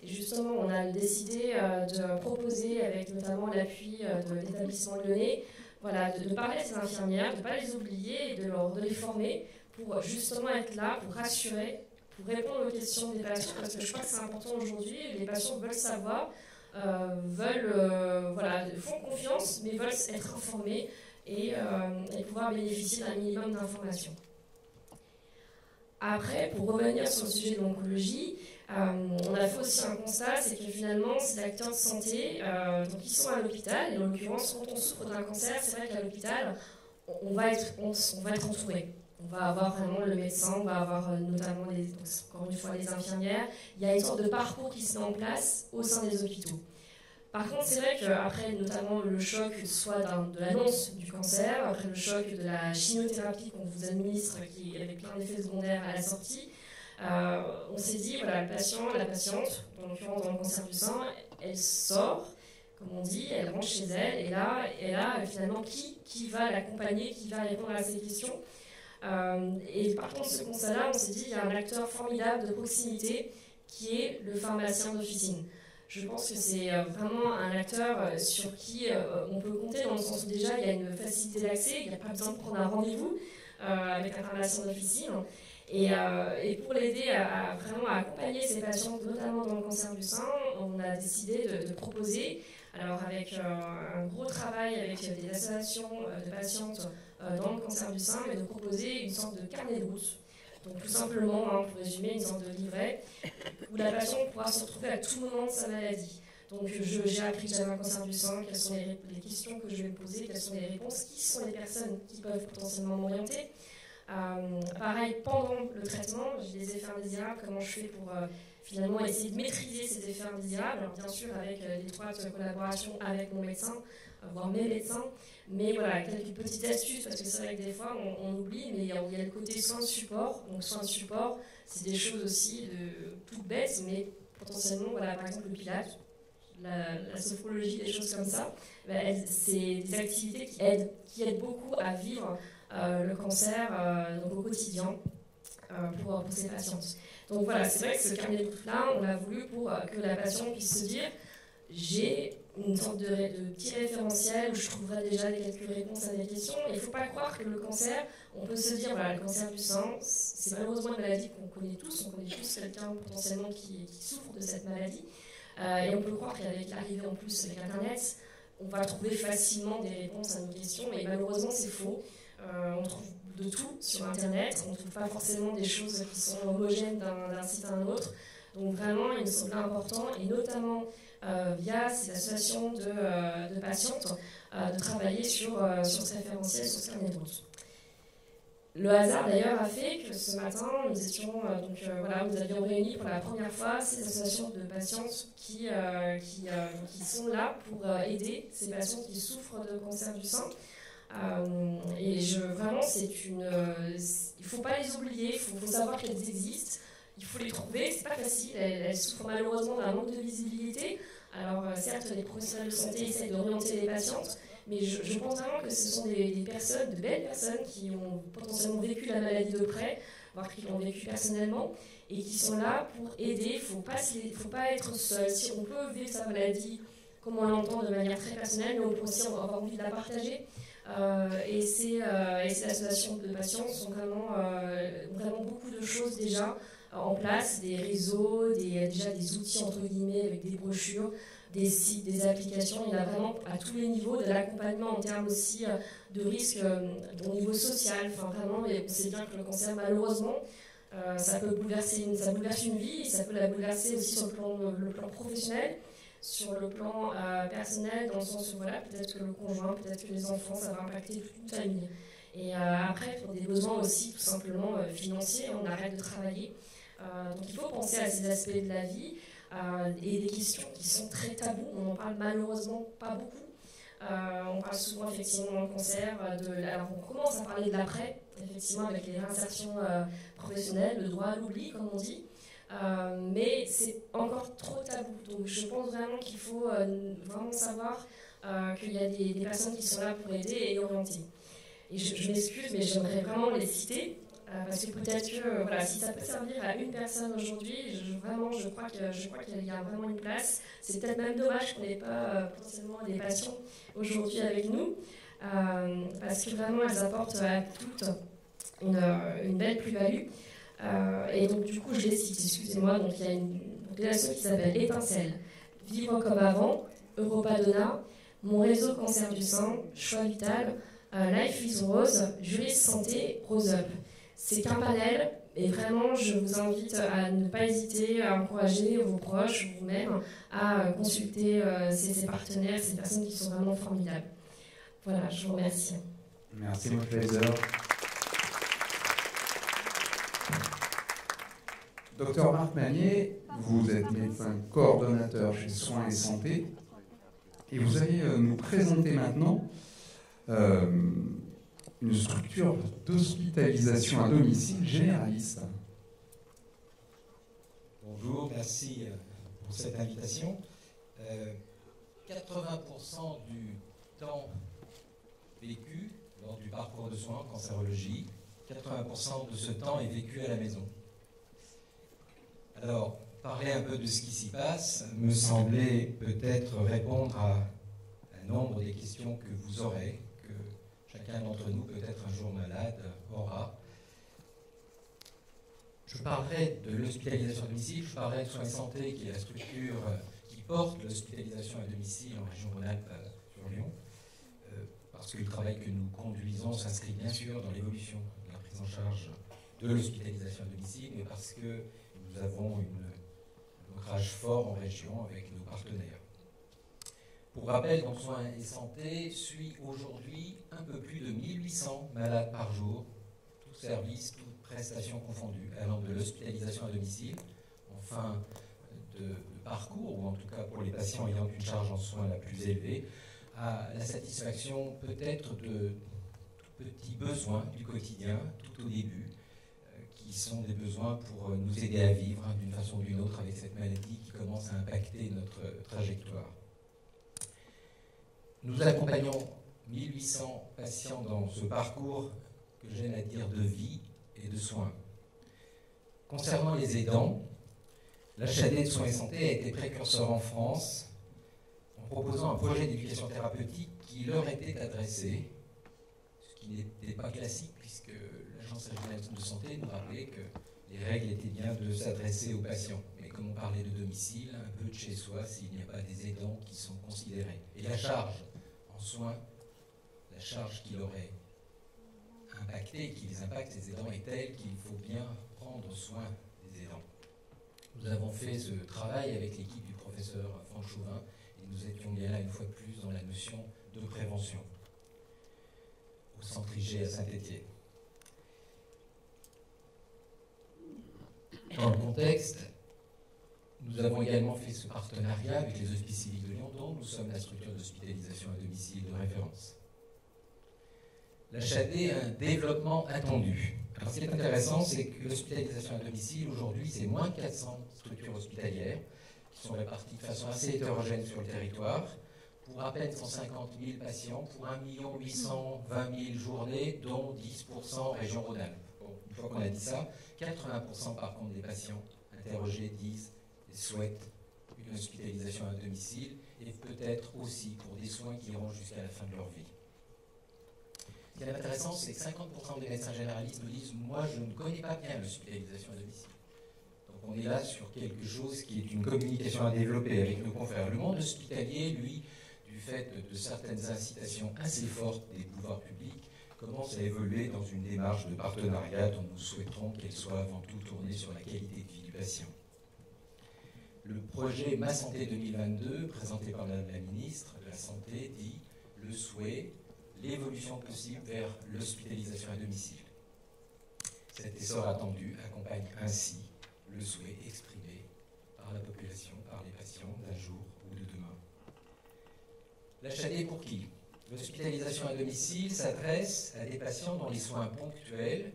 Et justement, on a décidé de proposer, avec notamment l'appui de l'établissement lyonnais, voilà, de parler à ces infirmières, de ne pas les oublier et de les former pour justement être là, pour rassurer, pour répondre aux questions des patients, parce que je crois que c'est important aujourd'hui, les patients veulent savoir, font confiance, mais veulent être informés et pouvoir bénéficier d'un minimum d'informations. Après, pour revenir sur le sujet de l'oncologie, on a fait aussi un constat, c'est que finalement, ces acteurs de santé, donc ils sont à l'hôpital, et en l'occurrence, quand on souffre d'un cancer, c'est vrai qu'à l'hôpital, on va être entouré. On va avoir vraiment le médecin, on va avoir notamment, encore une fois, les infirmières. Il y a une sorte de parcours qui se met en place au sein des hôpitaux. Par contre, c'est vrai qu'après, notamment le choc, soit de l'annonce du cancer, après le choc de la chimiothérapie qu'on vous administre, qui avec plein d'effets secondaires à la sortie, on s'est dit, voilà, le patient, la patiente, en l'occurrence dans le cancer du sein, elle sort, comme on dit, elle rentre chez elle, et là finalement, qui va l'accompagner, qui va répondre à ces questions. Et par contre, ce constat-là, on s'est dit, il y a un acteur formidable de proximité qui est le pharmacien d'officine. Je pense que c'est vraiment un acteur sur qui on peut compter, dans le sens où déjà, il y a une facilité d'accès, il n'y a pas besoin de prendre un rendez-vous avec un pharmacien d'officine. Et pour l'aider à vraiment accompagner ces patientes, notamment dans le cancer du sein, on a décidé de proposer, alors avec un gros travail avec des associations de patientes dans le cancer du sein, mais de proposer une sorte de carnet de route. Donc tout simplement, pour résumer, une sorte de livret où la patiente pourra se retrouver à tout moment de sa maladie. Donc j'ai appris que j'avais un cancer du sein, quelles sont les questions que je vais me poser, quelles sont les réponses, qui sont les personnes qui peuvent potentiellement m'orienter. Pareil, pendant le traitement, j'ai des effets indésirables, comment je fais pour finalement essayer de maîtriser ces effets indésirables, alors bien sûr avec l'étroite collaboration avec mon médecin, voire mes médecins, mais voilà, quelques petites astuces, parce que c'est vrai que des fois on oublie, mais il y a le côté soins de support. Donc soins de support, c'est des choses aussi toutes bêtes, mais potentiellement, voilà, par exemple le pilates, la sophrologie, des choses comme ça, c'est des activités qui aident beaucoup à vivre le cancer donc au quotidien pour ces patientes. Donc voilà, c'est vrai que ce carnet de route-là, on l'a voulu pour que la patiente puisse se dire j'ai une sorte de petit référentiel où je trouverai déjà quelques réponses à des questions. Il ne faut pas croire que le cancer, on peut se dire, voilà, le cancer du sein, c'est malheureusement une maladie qu'on connaît tous. On connaît tous quelqu'un potentiellement qui souffre de cette maladie. Et on peut croire qu'avec l'arrivée en plus avec Internet, on va trouver facilement des réponses à nos questions. Mais malheureusement, c'est faux. On trouve de tout sur Internet. On ne trouve pas forcément des choses qui sont homogènes d'un site à un autre. Donc vraiment, il me semble important, et notamment via ces associations de patientes, de travailler sur ce référentiel, sur ce carnet de route. Le hasard d'ailleurs a fait que ce matin, nous avions réuni pour la première fois ces associations de patientes qui sont là pour aider ces patientes qui souffrent de cancer du sein. Vraiment, il ne faut pas les oublier, il faut savoir qu'elles existent. Il faut les trouver, c'est pas facile, elles souffrent malheureusement d'un manque de visibilité. Alors certes, les professionnels de santé essaient d'orienter les patientes, mais je pense vraiment que ce sont des personnes, de belles personnes qui ont potentiellement vécu la maladie de près, voire qui l'ont vécu personnellement, et qui sont là pour aider. Il faut pas être seul. Si on peut vivre sa maladie comme on l'entend de manière très personnelle, mais on peut aussi avoir envie de la partager. Ces associations de patients sont vraiment beaucoup de choses déjà en place, des réseaux, déjà des outils entre guillemets avec des brochures, des sites, des applications. Il y en a vraiment à tous les niveaux, de l'accompagnement en termes aussi de risques au niveau social. Enfin vraiment, on sait bien que le cancer malheureusement ça bouleverse une vie, et ça peut la bouleverser aussi sur le plan professionnel, sur le plan personnel, dans le sens où voilà, peut-être que le conjoint, peut-être que les enfants, ça va impacter toute une famille. Et après, pour des besoins aussi tout simplement financiers, on arrête de travailler. Donc il faut penser à ces aspects de la vie et des questions qui sont très tabous. On n'en parle malheureusement pas beaucoup. On parle souvent effectivement dans le cancer, alors on commence à parler de l'après, effectivement avec les réinsertions professionnelles, le droit à l'oubli comme on dit. Mais c'est encore trop tabou. Donc je pense vraiment qu'il faut vraiment savoir qu'il y a des personnes qui sont là pour aider et orienter. Et je m'excuse, mais j'aimerais vraiment les citer, parce que peut-être que voilà, si ça peut servir à une personne aujourd'hui, je crois qu'il y a vraiment une place. C'est peut-être même dommage qu'on n'ait pas potentiellement des patients aujourd'hui avec nous, parce que vraiment elles apportent à toutes une belle plus-value. Et donc du coup je les cite, excusez-moi, donc il y a une asso qui s'appelle Étincelle, Vivre comme avant, Europadonna, Mon réseau cancer du sein, Choix Vital, Life is Rose, Juris Santé, Rose Up. C'est qu'un panel, et vraiment je vous invite à ne pas hésiter à encourager vos proches, vous-même, à consulter ces partenaires, ces personnes qui sont vraiment formidables. Voilà, je vous remercie. Merci Maud Kleiser. Docteur Marc Magnier, vous êtes médecin coordonnateur chez Soins et Santé et vous allez nous présenter maintenant une structure d'hospitalisation à domicile généraliste. Bonjour, merci pour cette invitation. 80% du temps vécu lors du parcours de soins en cancérologie, 80% de ce temps est vécu à la maison. Alors, parler un peu de ce qui s'y passe me semblait peut-être répondre à un nombre des questions que vous aurez, que chacun d'entre nous, peut-être un jour malade, aura. Je parlerai de l'hospitalisation à domicile, je parlerai de soins de santé, qui est la structure qui porte l'hospitalisation à domicile en région Rhône-Alpes sur Lyon, parce que le travail que nous conduisons s'inscrit bien sûr dans l'évolution de la prise en charge de l'hospitalisation à domicile, mais parce que nous avons un ancrage fort en région avec nos partenaires. Pour rappel, donc, Soins et Santé suit aujourd'hui un peu plus de 1800 malades par jour, tous services, toutes prestations confondues, allant de l'hospitalisation à domicile, en fin de parcours, ou en tout cas pour les patients ayant une charge en soins la plus élevée, à la satisfaction peut-être de tout petits besoins du quotidien, tout au début, qui sont des besoins pour nous aider à vivre d'une façon ou d'une autre avec cette maladie qui commence à impacter notre trajectoire. Nous accompagnons 1800 patients dans ce parcours que j'aime à dire de vie et de soins. Concernant les aidants, l'HAD de Soins et Santé a été précurseur en France en proposant un projet d'éducation thérapeutique qui leur était adressé, ce qui n'était pas classique puisque l'Agence régionale de santé nous rappelait que les règles étaient bien de s'adresser aux patients. Mais comme on parlait de domicile, un peu de chez soi s'il n'y a pas des aidants qui sont considérés. Et la charge en soins, la charge qui l'aurait impacté, qui les impacte, ces aidants, est telle qu'il faut bien prendre soin des aidants. Nous avons fait ce travail avec l'équipe du professeur Franck Chauvin et nous étions bien là une fois de plus dans la notion de prévention au centre IG à Saint-Étienne. Dans le contexte, nous avons également fait ce partenariat avec les Hospices civiques de Lyon, dont nous sommes la structure d'hospitalisation à domicile de référence. L'HAD a un développement attendu. Alors, ce qui est intéressant, c'est que l'hospitalisation à domicile, aujourd'hui, c'est moins de 400 structures hospitalières qui sont réparties de façon assez hétérogène sur le territoire, pour à peine 150 000 patients, pour 1 820 000 journées, dont 10% en région Rhône-Alpes. Bon, une fois qu'on a dit ça, 80% par contre des patients interrogés disent et souhaitent une hospitalisation à domicile, et peut-être aussi pour des soins qui iront jusqu'à la fin de leur vie. Ce qui est intéressant, c'est que 50% des médecins généralistes nous disent « Moi, je ne connais pas bien l'hospitalisation à domicile ». Donc on est là sur quelque chose qui est une communication à développer avec nos confrères. Le monde hospitalier, lui, du fait de certaines incitations assez fortes des pouvoirs publics, commence à évoluer dans une démarche de partenariat dont nous souhaiterons qu'elle soit avant tout tournée sur la qualité de vie du patient. Le projet Ma Santé 2022, présenté par la ministre de la Santé, dit le souhait, l'évolution possible vers l'hospitalisation à domicile. Cet essor attendu accompagne ainsi le souhait exprimé par la population, par les patients d'un jour ou de demain. L'HAD pour qui? L'hospitalisation à domicile s'adresse à des patients dont les soins ponctuels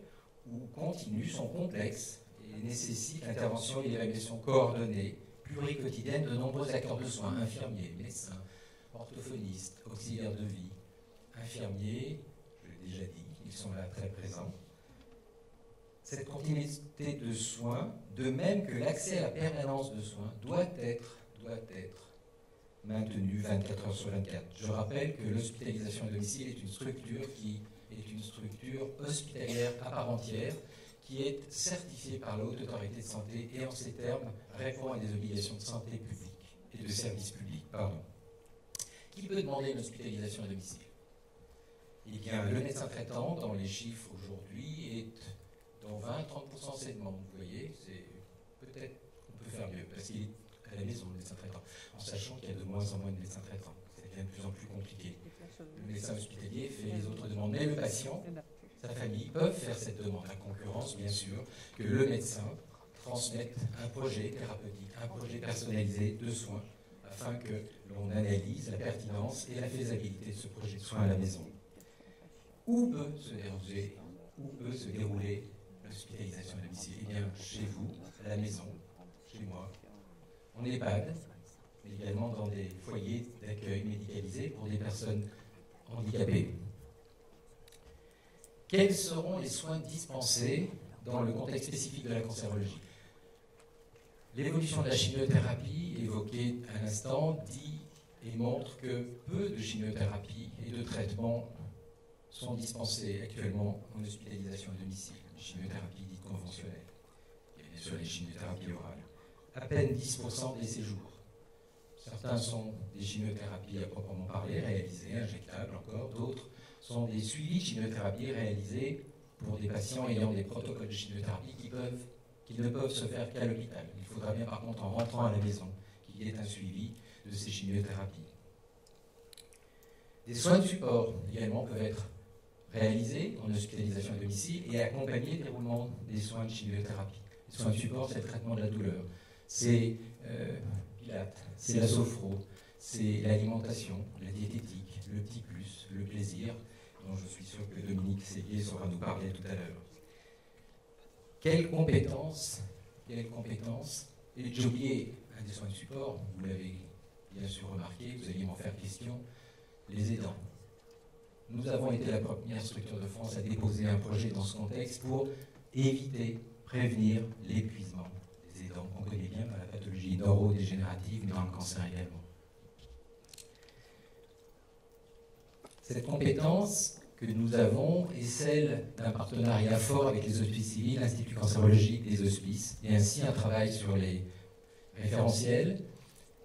ou continus sont complexes et nécessitent l'intervention et l'évaluation coordonnée, pluriquotidienne de nombreux acteurs de soins, infirmiers, médecins, orthophonistes, auxiliaires de vie, infirmiers, je l'ai déjà dit, ils sont là très présents. Cette continuité de soins, de même que l'accès à la permanence de soins, doit être maintenu 24 heures sur 24. Je rappelle que l'hospitalisation à domicile est une structure qui est une structure hospitalière à part entière, qui est certifiée par la Haute Autorité de Santé et en ces termes répond à des obligations de santé publique et de service public. Qui peut demander une hospitalisation à domicile? Eh bien, le médecin traitant, dans les chiffres aujourd'hui, est dans 20-30% de ses demandes. Vous voyez, peut-être qu'on peut faire mieux, parce qu'il est à la maison, le médecin traitant, en sachant qu'il y a de moins en moins de médecins traitants. C'est bien de plus en plus compliqué. Le médecin hospitalier fait les autres demandes, mais le patient, sa famille, peuvent faire cette demande, à concurrence, bien sûr, que le médecin transmette un projet thérapeutique, un projet personnalisé de soins, afin que l'on analyse la pertinence et la faisabilité de ce projet de soins à la maison. Où peut se dérouler l'hospitalisation à domicile? Eh bien, chez vous, à la maison, chez moi, en EHPAD, mais également dans des foyers d'accueil médicalisés pour des personnes handicapées. Quels seront les soins dispensés dans le contexte spécifique de la cancérologie? L'évolution de la chimiothérapie, évoquée à l'instant, dit et montre que peu de chimiothérapie et de traitements sont dispensés actuellement en hospitalisation à domicile, chimiothérapie dite conventionnelle. et sur les chimiothérapies orales. À peine 10% des séjours. Certains sont des chimiothérapies à proprement parler, réalisées, injectables encore. D'autres sont des suivis de chimiothérapie réalisés pour des patients ayant des protocoles de chimiothérapie qui ne peuvent se faire qu'à l'hôpital. Il faudra bien par contre, en rentrant à la maison, qu'il y ait un suivi de ces chimiothérapies. Des soins de support également peuvent être réalisés en hospitalisation à domicile et accompagner le déroulement des soins de chimiothérapie. Les soins de support, c'est le traitement de la douleur. C'est Pilates, c'est la sophro, c'est l'alimentation, la diététique, le petit plus, le plaisir, dont je suis sûr que Dominique Séguier saura nous parler tout à l'heure. Quelles compétences, et j'ai oublié un des soins de support, vous l'avez bien sûr remarqué, vous allez m'en faire question, les aidants. Nous avons été la première structure de France à déposer un projet dans ce contexte pour éviter, prévenir l'épuisement des aidants qu'on connaît bien dans la pathologie neurodégénérative, mais dans le cancer également. Cette compétence que nous avons est celle d'un partenariat fort avec les hospices civils, l'Institut cancérologique des hospices, et ainsi un travail sur les référentiels,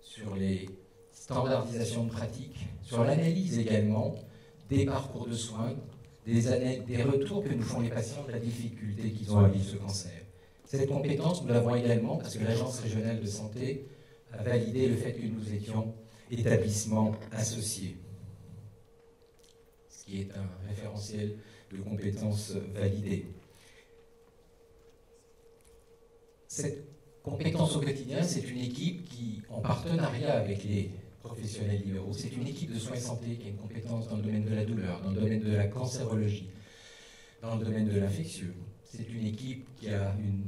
sur les standardisations de pratiques, sur l'analyse également des parcours de soins, des retours que nous font les patients de la difficulté qu'ils ont à vivre ce cancer. Cette compétence, nous l'avons également parce que l'Agence régionale de santé a validé le fait que nous étions établissement associé, ce qui est un référentiel de compétences validées. Cette compétence au quotidien, c'est une équipe qui, en partenariat avec les professionnels libéraux, c'est une équipe de soins et santé qui a une compétence dans le domaine de la douleur, dans le domaine de la cancérologie, dans le domaine de l'infectieux. C'est une équipe qui a une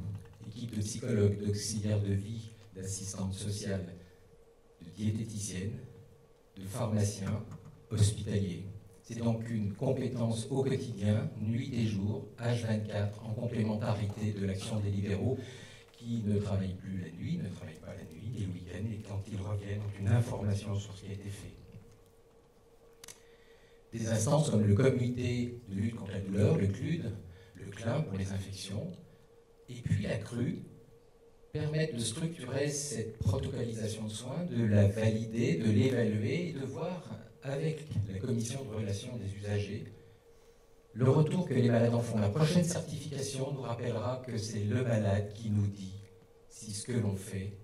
équipe de psychologues, d'auxiliaires de vie, d'assistantes sociales, de diététiciennes, de pharmaciens, hospitaliers. C'est donc une compétence au quotidien, nuit et jour, H24, en complémentarité de l'action des libéraux, qui ne travaillent plus la nuit, ne travaillent pas la nuit, les week-ends, et quand ils reviennent, ont une information sur ce qui a été fait. Des instances comme le comité de lutte contre la douleur, le CLUD, le CLIN pour les infections, et puis la CRU, permettent de structurer cette protocolisation de soins, de la valider, de l'évaluer et de voir avec la commission de relations des usagers le retour que les malades en font. La prochaine certification nous rappellera que c'est le malade qui nous dit si ce que l'on fait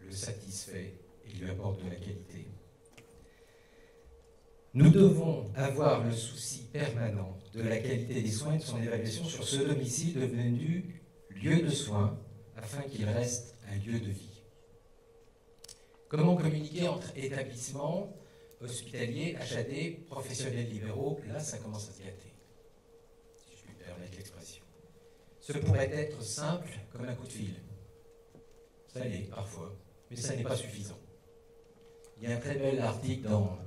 le satisfait et lui apporte de la qualité. Nous devons avoir le souci permanent de la qualité des soins et de son évaluation sur ce domicile devenu lieu de soins afin qu'il reste un lieu de vie. Comment communiquer entre établissements hospitaliers, HAD, professionnels libéraux? Là, ça commence à se gâter, si je puis me permettre l'expression. Ce pourrait être simple comme un coup de fil. Ça l'est parfois, mais ça n'est pas suffisant. Il y a un très bel article dans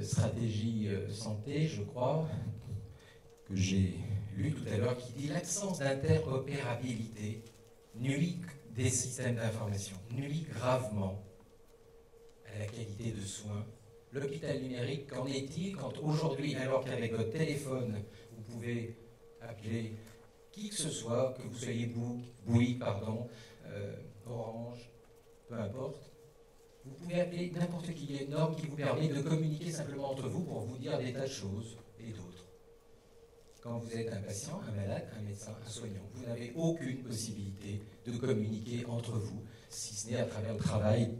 Stratégie Santé, je crois, que j'ai lu tout à l'heure, qui dit « L'absence d'interopérabilité nuit des systèmes d'information, nuit gravement à la qualité de soins. L'hôpital numérique, qu'en est-il quand aujourd'hui, alors qu'avec votre téléphone, vous pouvez appeler qui que ce soit, que vous soyez Bouygues, Orange, peu importe, vous pouvez appeler n'importe qui. Il y a une norme qui vous permet de communiquer simplement entre vous pour vous dire des tas de choses et d'autres. Quand vous êtes un patient, un malade, un médecin, un soignant, vous n'avez aucune possibilité de communiquer entre vous, si ce n'est à travers le travail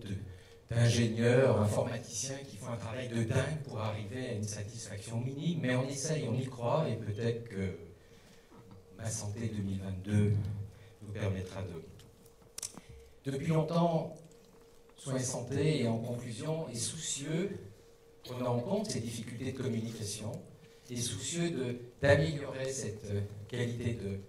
d'ingénieurs, informaticiens qui font un travail de dingue pour arriver à une satisfaction minime, mais on essaye, on y croit, et peut-être que Ma Santé 2022 nous permettra de... Depuis longtemps, Soins et Santé, et en conclusion, est soucieux, prenant en compte ces difficultés de communication, est soucieux d'améliorer cette qualité de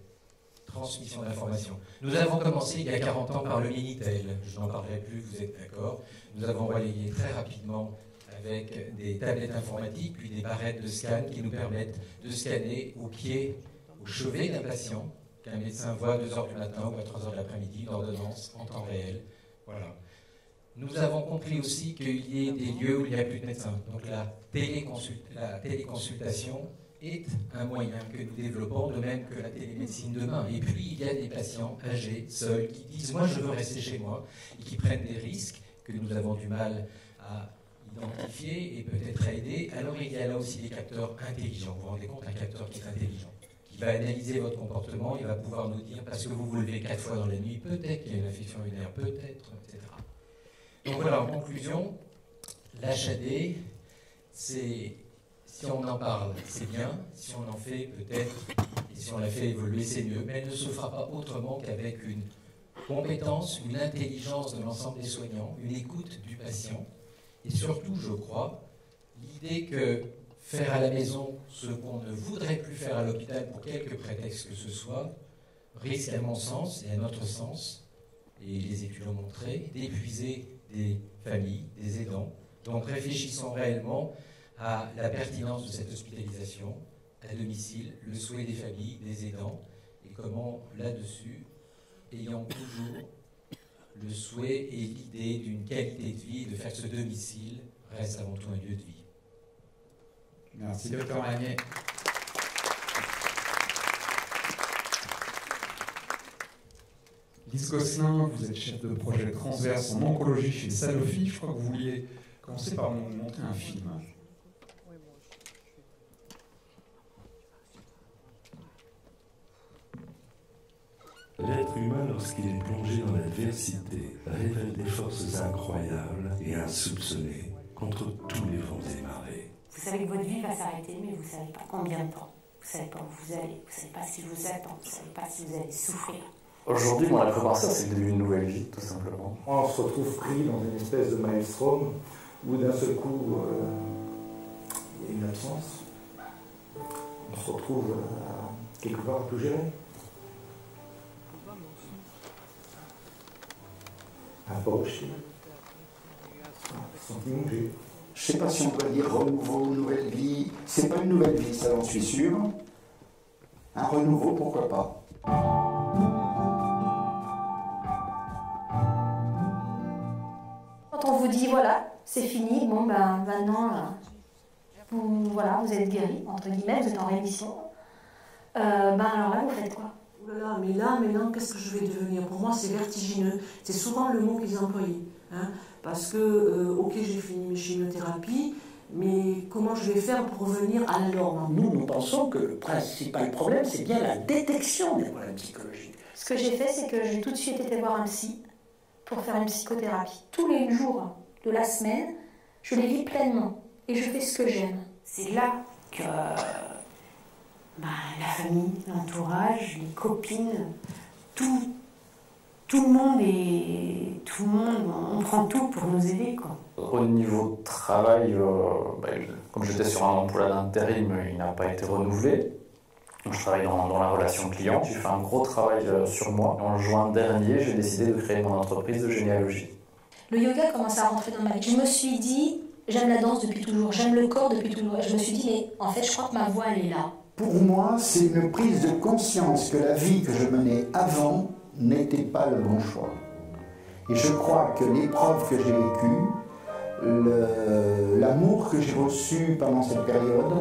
transmission d'informations. Nous avons commencé il y a 40 ans par le Minitel, je n'en parlerai plus, vous êtes d'accord. Nous avons relayé très rapidement avec des tablettes informatiques, puis des barrettes de scan qui nous permettent de scanner au pied, au chevet d'un patient, qu'un médecin voit à 2h du matin ou à 3h de l'après-midi, d'ordonnance, en temps réel. Voilà. Nous avons compris aussi qu'il y ait des lieux où il n'y a plus de médecins. Donc la téléconsultation est un moyen que nous développons, de même que la télémédecine demain. Et puis, il y a des patients âgés, seuls, qui disent « moi, je veux rester chez moi » et qui prennent des risques que nous avons du mal à identifier et peut-être à aider. Alors, il y a là aussi des capteurs intelligents. Vous vous rendez compte, un capteur qui est intelligent, qui va analyser votre comportement, il va pouvoir nous dire, parce que vous vous levez 4 fois dans la nuit, peut-être qu'il y a une infection urinaire, peut-être, etc. Donc voilà, en conclusion, l'HAD, c'est... Si on en parle, c'est bien. Si on en fait, peut-être. Et si on la fait évoluer, c'est mieux. Mais elle ne se fera pas autrement qu'avec une compétence, une intelligence de l'ensemble des soignants, une écoute du patient. Et surtout, je crois, l'idée que faire à la maison ce qu'on ne voudrait plus faire à l'hôpital pour quelque prétexte que ce soit, risque, à mon sens et à notre sens, et les études l'ont montré, d'épuiser des familles, des aidants. Donc réfléchissons réellement à la pertinence de cette hospitalisation à domicile, le souhait des familles, des aidants, et comment là-dessus, ayant toujours le souhait et l'idée d'une qualité de vie, de faire que ce domicile reste avant tout un lieu de vie. Merci, docteur Magnier. Lise Gosselin, vous êtes chef de projet transverse en oncologie chez Sanofi. Je crois que vous vouliez commencer par nous montrer un film. L'être humain, lorsqu'il est plongé dans l'adversité, révèle des forces incroyables et insoupçonnées contre tous les vents et marées. Vous savez que votre vie va s'arrêter, mais vous ne savez pas combien de temps. Vous ne savez pas où vous allez, vous ne savez pas si vous attend, vous ne savez pas si vous allez souffrir. Aujourd'hui, mon après-cancer, c'est le début d'une nouvelle vie, tout simplement. On se retrouve pris dans une espèce de maelstrom où d'un seul coup, il y a une absence. On se retrouve quelque part à tout gérer. Un poche, sentiment que j'ai. Je ne sais pas si on peut dire renouveau, nouvelle vie. C'est pas une nouvelle vie, ça j'en suis sûr. Un renouveau, pourquoi pas. Quand on vous dit voilà, c'est fini, bon ben maintenant, voilà, vous êtes guéri, entre guillemets, vous êtes en rémission. Ben alors là, vous faites quoi? Oh là, mais non, qu'est-ce que je vais devenir? Pour moi, c'est vertigineux. C'est souvent le mot qu'ils employaient. Hein, parce que, ok, j'ai fini mes chimiothérapies, mais comment je vais faire pour revenir à la norme? Nous pensons que le principal problème, c'est bien la détection des problèmes psychologiques. Ce que j'ai fait, c'est que j'ai tout de suite été voir un psy pour faire une psychothérapie. Tous les jours de la semaine, je les vis pleinement et je fais ce que j'aime. C'est là que la famille, l'entourage, les copines, tout le monde, on prend tout pour nous aider, quoi. Au niveau de travail, comme j'étais sur un emploi d'intérim, il n'a pas été renouvelé. Donc je travaille dans la relation client. J'ai fait un gros travail sur moi. En juin dernier, j'ai décidé de créer mon entreprise de généalogie. Le yoga commence à rentrer dans ma vie. Je me suis dit, j'aime la danse depuis toujours, j'aime le corps depuis toujours. Et je me suis dit, mais en fait, je crois que ma voix, elle est là. Pour moi, c'est une prise de conscience que la vie que je menais avant n'était pas le bon choix. Et je crois que l'épreuve que j'ai vécue, l'amour que j'ai reçu pendant cette période,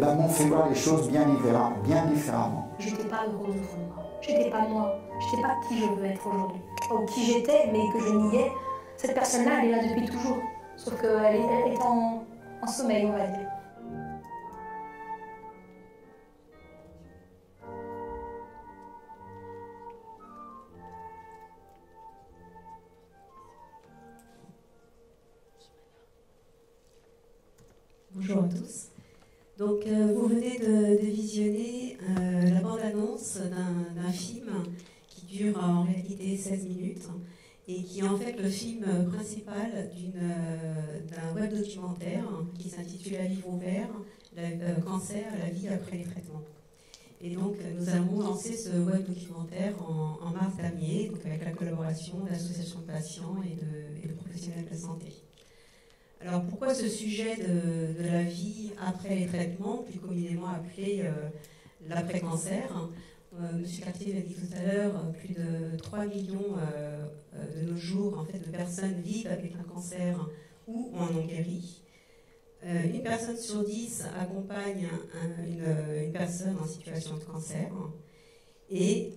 m'ont fait voir les choses bien différemment. Je n'étais pas heureuse au fond de moi. J'étais pas moi. Je n'étais pas qui je veux être aujourd'hui. Ou qui j'étais, mais que je niais. Cette personne-là, elle est là depuis toujours. Sauf qu'elle est en sommeil, on va dire. Bonjour à tous. Donc, vous venez de visionner la bande-annonce d'un film qui dure en réalité 16 minutes et qui est en fait le film principal d'un web documentaire qui s'intitule La vie ouvert, le cancer, la vie après les traitements. Et donc, nous avons lancé ce web documentaire en mars dernier, donc avec la collaboration d'associations de patients et de professionnels de la santé. Alors pourquoi ce sujet de la vie après les traitements, plus communément appelé l'après-cancer? Monsieur Cartier l'a dit tout à l'heure, plus de 3 millions de nos jours en fait, de personnes vivent avec un cancer ou en ont guéri. Une personne sur 10 accompagne une personne en situation de cancer. Et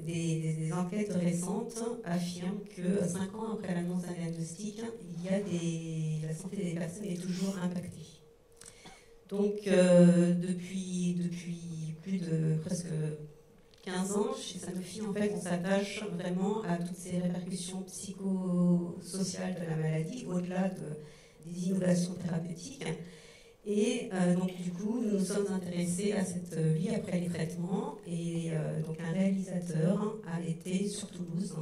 des enquêtes récentes affirment que 5 ans après l'annonce d'un diagnostic, la santé des personnes est toujours impactée. Donc depuis plus de presque 15 ans, chez Sanofi, en fait, on s'attache vraiment à toutes ces répercussions psychosociales de la maladie, au-delà des innovations thérapeutiques. Et donc du coup, nous nous sommes intéressés à cette vie après les traitements. Et donc un réalisateur a été sur Toulouse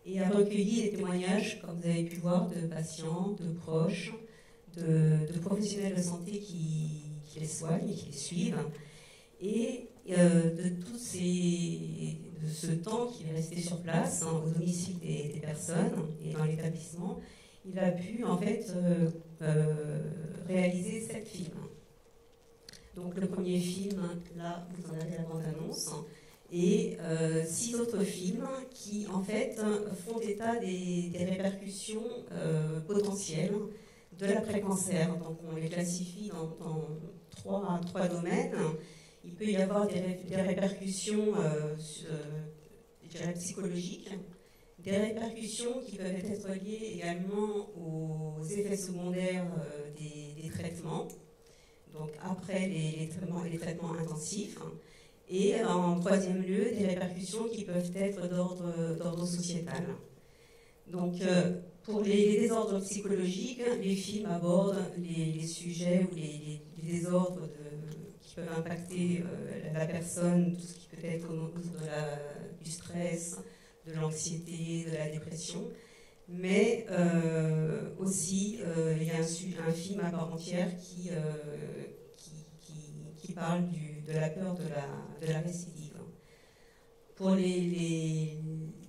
et a recueilli des témoignages, comme vous avez pu voir, de patients, de proches, de professionnels de santé qui les soignent et qui les suivent. Et de ce temps qu'il est resté sur place, au domicile des personnes et dans l'établissement, il a pu en fait réaliser 7 films. Donc le premier film, là vous en avez la bande-annonce, et 6 autres films qui en fait font état des répercussions potentielles de l'après-cancer. Donc on les classifie dans trois domaines. Il peut y avoir des répercussions je dirais psychologiques, des répercussions qui peuvent être liées également aux effets secondaires des traitements, donc après les traitements intensifs, et en troisième lieu, des répercussions qui peuvent être d'ordre sociétal. Donc pour les désordres psychologiques, les films abordent les sujets ou les désordres qui peuvent impacter la personne, tout ce qui peut être du stress, de l'anxiété, de la dépression, mais aussi il y a un film à part entière qui parle de la peur de la récidive. Il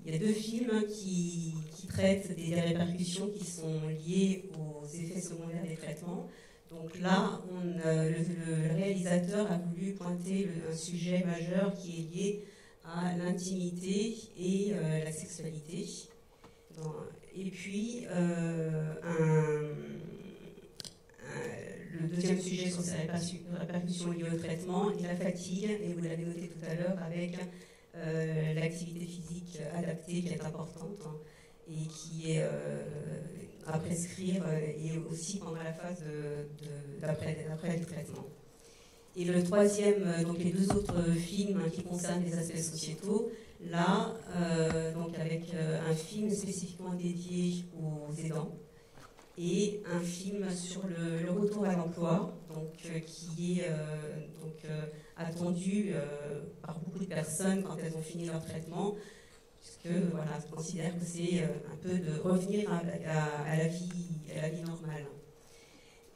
y a 2 films qui traitent des répercussions qui sont liées aux effets secondaires des traitements. Donc là, le réalisateur a voulu pointer un sujet majeur qui est lié à l'intimité et la sexualité. Et puis, le deuxième sujet sur ces répercussions liées au traitement est la fatigue, et vous l'avez noté tout à l'heure, avec l'activité physique adaptée qui est importante et qui est à prescrire, et aussi pendant la phase d'après le traitement. Et le troisième, donc les 2 autres films qui concernent les aspects sociétaux, là, donc avec un film spécifiquement dédié aux aidants et un film sur le retour à l'emploi, donc qui est attendu par beaucoup de personnes quand elles ont fini leur traitement, puisque voilà, on considère que c'est un peu de revenir à la vie normale.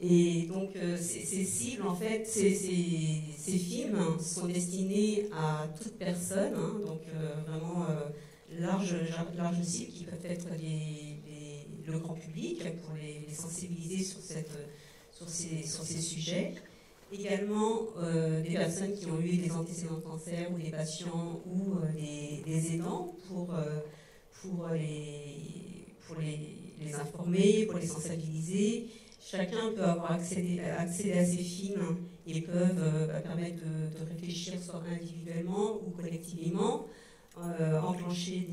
Et donc ces cibles, en fait, ces films sont destinés à toute personne, donc vraiment large cible, qui peuvent être le grand public pour les sensibiliser sur ces sujets. Également des personnes qui ont eu des antécédents de cancer, ou des patients, ou des aidants, pour les informer, pour les sensibiliser. Chacun peut avoir accédé à ces films et peuvent permettre de réfléchir soit individuellement ou collectivement, enclencher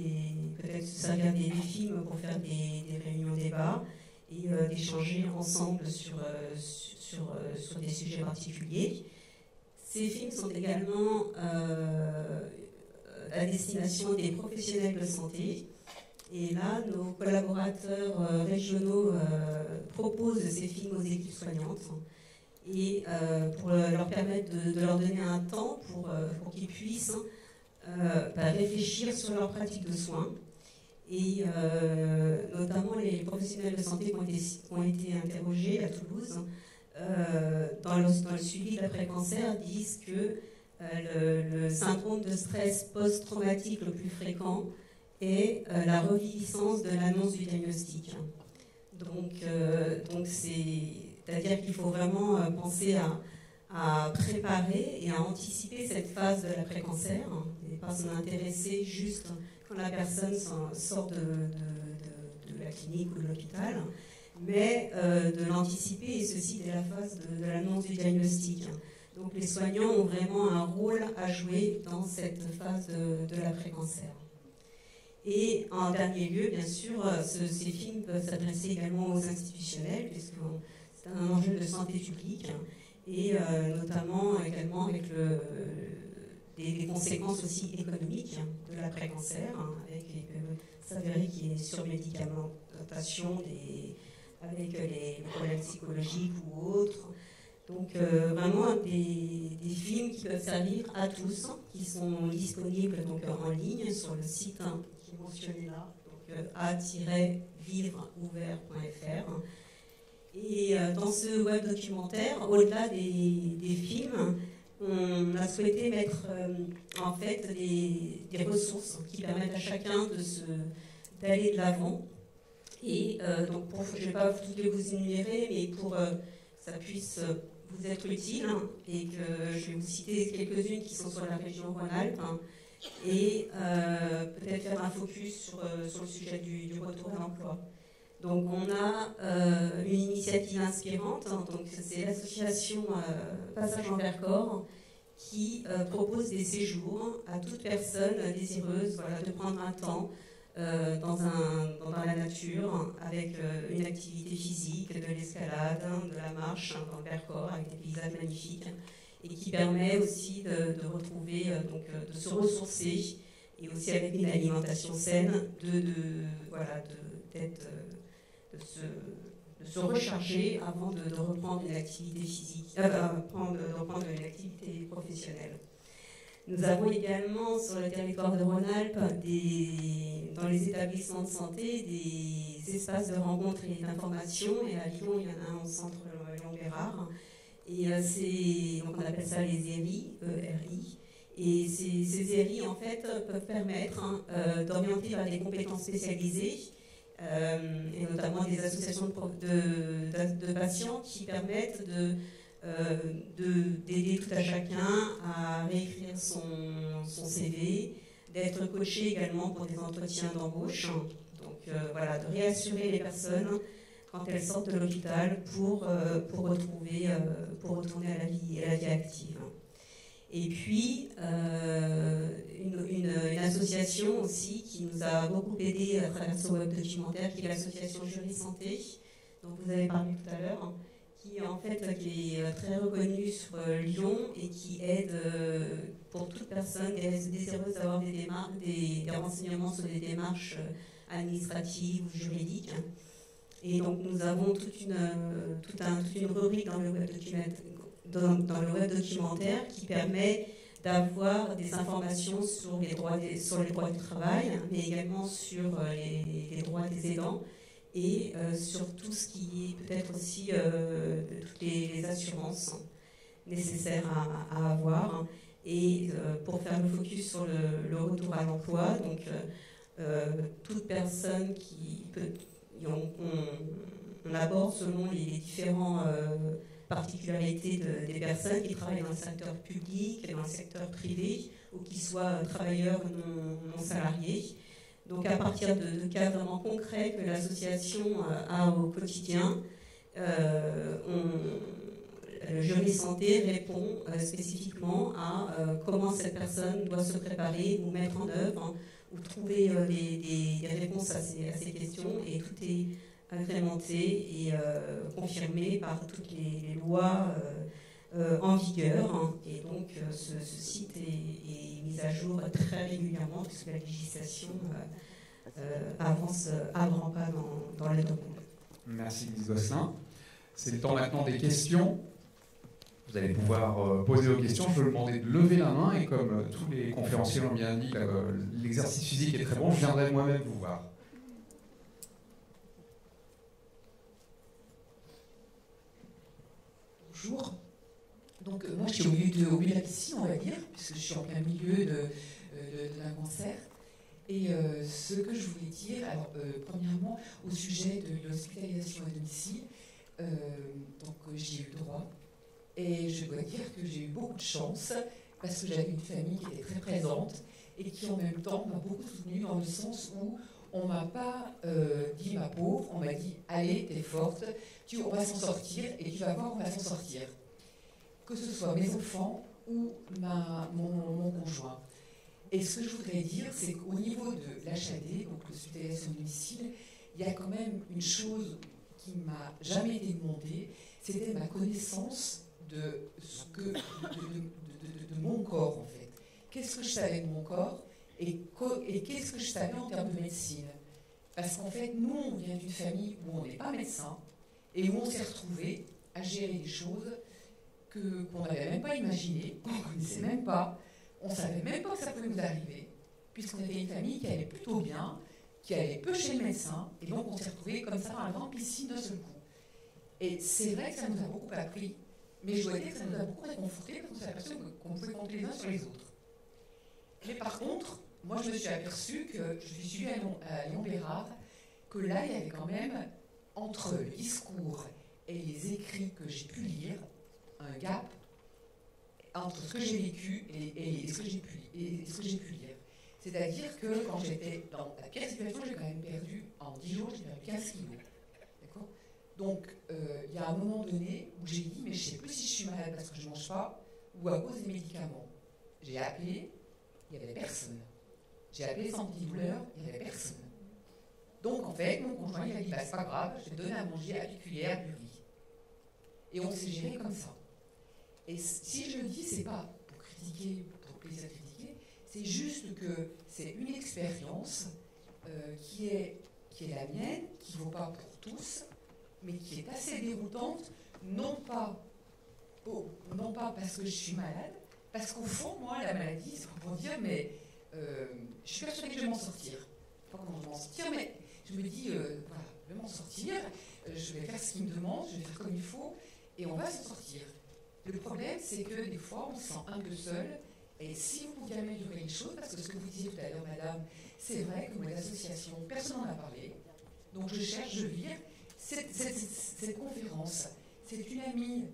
peut-être se servir des films pour faire des réunions débats et d'échanger ensemble sur des sujets particuliers. Ces films sont également à destination des professionnels de santé. Et là, nos collaborateurs régionaux proposent ces films aux équipes soignantes, et pour leur permettre de leur donner un temps pour qu'ils puissent réfléchir sur leur pratique de soins. Et notamment les professionnels de santé qui ont été interrogés à Toulouse dans le suivi de l'après-cancer disent que le syndrome de stress post-traumatique le plus fréquent est la reviviscence de l'annonce du diagnostic. Donc c'est-à-dire qu'il faut vraiment penser à préparer et à anticiper cette phase de l'après-cancer, et pas s'en intéresser juste quand la personne sort de la clinique ou de l'hôpital, mais de l'anticiper, et ceci dès la phase de l'annonce du diagnostic. Donc les soignants ont vraiment un rôle à jouer dans cette phase de l'après-cancer. Et en dernier lieu, bien sûr, ces films peuvent s'adresser également aux institutionnels, puisque c'est un enjeu de santé publique, et notamment également avec des conséquences aussi économiques de l'après-cancer, avec s'avérer qu'il y ait surmédicamentation, avec les problèmes psychologiques ou autres. Donc vraiment des films qui peuvent servir à tous, qui sont disponibles donc, en ligne sur le site qui est mentionné là, a-vivreouvert.fr. Et dans ce web documentaire, au-delà des films, on a souhaité mettre en fait des ressources qui permettent à chacun d'aller de l'avant. Et donc je ne vais pas toutes les vous énumérer, mais pour que ça puisse vous être utile, et que je vais vous citer quelques-unes qui sont sur la région Rhône-Alpes, et peut-être faire un focus sur le sujet du retour à l'emploi. Donc on a une initiative inspirante, donc c'est l'association Passage en Vercors qui propose des séjours à toute personne désireuse de prendre un temps dans la nature avec une activité physique, de l'escalade, de la marche dans le Vercors avec des paysages magnifiques, et qui permet aussi de retrouver, de se ressourcer, et aussi avec une alimentation saine, de se recharger avant de reprendre une activité physique, de reprendre une activité professionnelle. Nous avons également sur le territoire de Rhône-Alpes, dans les établissements de santé, des espaces de rencontre et d'information. Et à Lyon, il y en a un au centre Léon-Bérard. Et donc on appelle ça les ERI, ERI. Et ces ERI, en fait, peuvent permettre d'orienter vers des compétences spécialisées, et notamment des associations de patients qui permettent d'aider tout à chacun à réécrire son CV, d'être coaché également pour des entretiens d'embauche, donc de réassurer les personnes quand elles sortent de l'hôpital pour retourner à la vie active. Et puis une association aussi qui nous a beaucoup aidé à travers ce web documentaire, qui est l'association Jury Santé, dont vous avez parlé tout à l'heure, qui est très reconnue sur Lyon et qui aide pour toute personne désireuse d'avoir des renseignements sur des démarches administratives ou juridiques. Et donc nous avons toute une rubrique dans le web documentaire qui permet d'avoir des informations sur les droits du travail, mais également sur les droits des aidants, et sur tout ce qui est peut-être aussi toutes les assurances nécessaires à avoir. Et pour faire le focus sur le retour à l'emploi, donc toute personne on aborde selon les différentes particularités des personnes qui travaillent dans le secteur public, dans le secteur privé, ou qui soient travailleurs non salariés. Donc à partir de cas vraiment concrets que l'association a au quotidien, le Jury Santé répond spécifiquement à comment cette personne doit se préparer ou mettre en œuvre ou trouver des réponses à ces questions, et tout est agrémenté et confirmé par toutes les lois en vigueur, et donc ce site est mis à jour très régulièrement puisque la législation avance à grands pas dans le domaine. Merci Ms. Gosselin. C'est le temps maintenant des questions. Vous allez pouvoir poser vos questions. Je vais vous demander de lever la main, et comme tous les conférenciers l'ont bien dit, l'exercice physique est très bon, je viendrai moi-même vous voir. Bonjour. Donc moi je suis au milieu de la piscine, on va dire, puisque je suis en plein milieu d'un cancer. Et ce que je voulais dire, alors premièrement au sujet de l'hospitalisation à domicile, donc j'y ai eu droit. Et je dois dire que j'ai eu beaucoup de chance, parce que j'avais une famille qui était très présente et qui en même temps m'a beaucoup soutenue, dans le sens où on ne m'a pas dit ma pauvre, on m'a dit allez, t'es forte, on va s'en sortir et tu vas voir, on va s'en sortir. Que ce soit mes enfants ou mon conjoint. Et ce que je voudrais dire, c'est qu'au niveau de l'HAD, donc l'hospitalisation à domicile, il y a quand même une chose qui ne m'a jamais été demandée, c'était ma connaissance de mon corps en fait. Qu'est-ce que je savais de mon corps et qu'est-ce que je savais en termes de médecine. Parce qu'en fait, nous, on vient d'une famille où on n'est pas médecin et où on s'est retrouvés à gérer des choses qu'on n'avait même pas imaginées, qu'on ne connaissait même pas, on ne savait même pas que ça pouvait nous arriver, puisqu'on était une famille qui allait plutôt bien, qui allait peu chez le médecin, et donc on s'est retrouvés comme ça dans la grande piscine d'un seul coup. Et c'est vrai que ça nous a beaucoup appris, mais je dois dire que ça nous a beaucoup réconfortés, parce qu'on s'est aperçu qu'on pouvait compter les uns sur les autres. Mais par contre, moi je me suis aperçue que je suis suivie à Lyon-Bérard, que là il y avait quand même, entre le discours et les écrits que j'ai pu lire, un gap entre ce que j'ai vécu et ce que j'ai pu lire. C'est-à-dire que quand j'étais dans la pire situation, j'ai quand même perdu, en 10 jours, j'ai perdu 15 kilos. D'accord ? Donc, il y a un moment donné où j'ai dit, mais je ne sais plus si je suis malade parce que je ne mange pas ou à cause des médicaments. J'ai appelé, il n'y avait personne. J'ai appelé sans antidouleur, il n'y avait personne. Donc, en fait, mon conjoint, il a dit, bah, c'est pas grave, je vais te donner à manger à la cuillère du riz. Et on s'est géré comme ça. Et si je le dis, c'est pas pour critiquer, pour plaisir à critiquer, c'est juste que c'est une expérience qui est la mienne, qui ne vaut pas pour tous, mais qui est assez déroutante, non pas parce que je suis malade, parce qu'au fond, moi, la maladie, c'est pour dire, mais je suis persuadée que je vais m'en sortir. Je ne sais pas comment je vais m'en sortir, mais je me dis, voilà, je vais m'en sortir, je vais faire ce qu'il me demande, je vais faire comme il faut, et on va s'en sortir. Le problème, c'est que des fois, on se sent un peu seul. Et si vous pouviez améliorer les choses, parce que ce que vous disiez tout à l'heure, madame, c'est vrai que moi, l'association, personne n'en a parlé. Donc je cherche, je vire. Cette conférence, c'est une amie,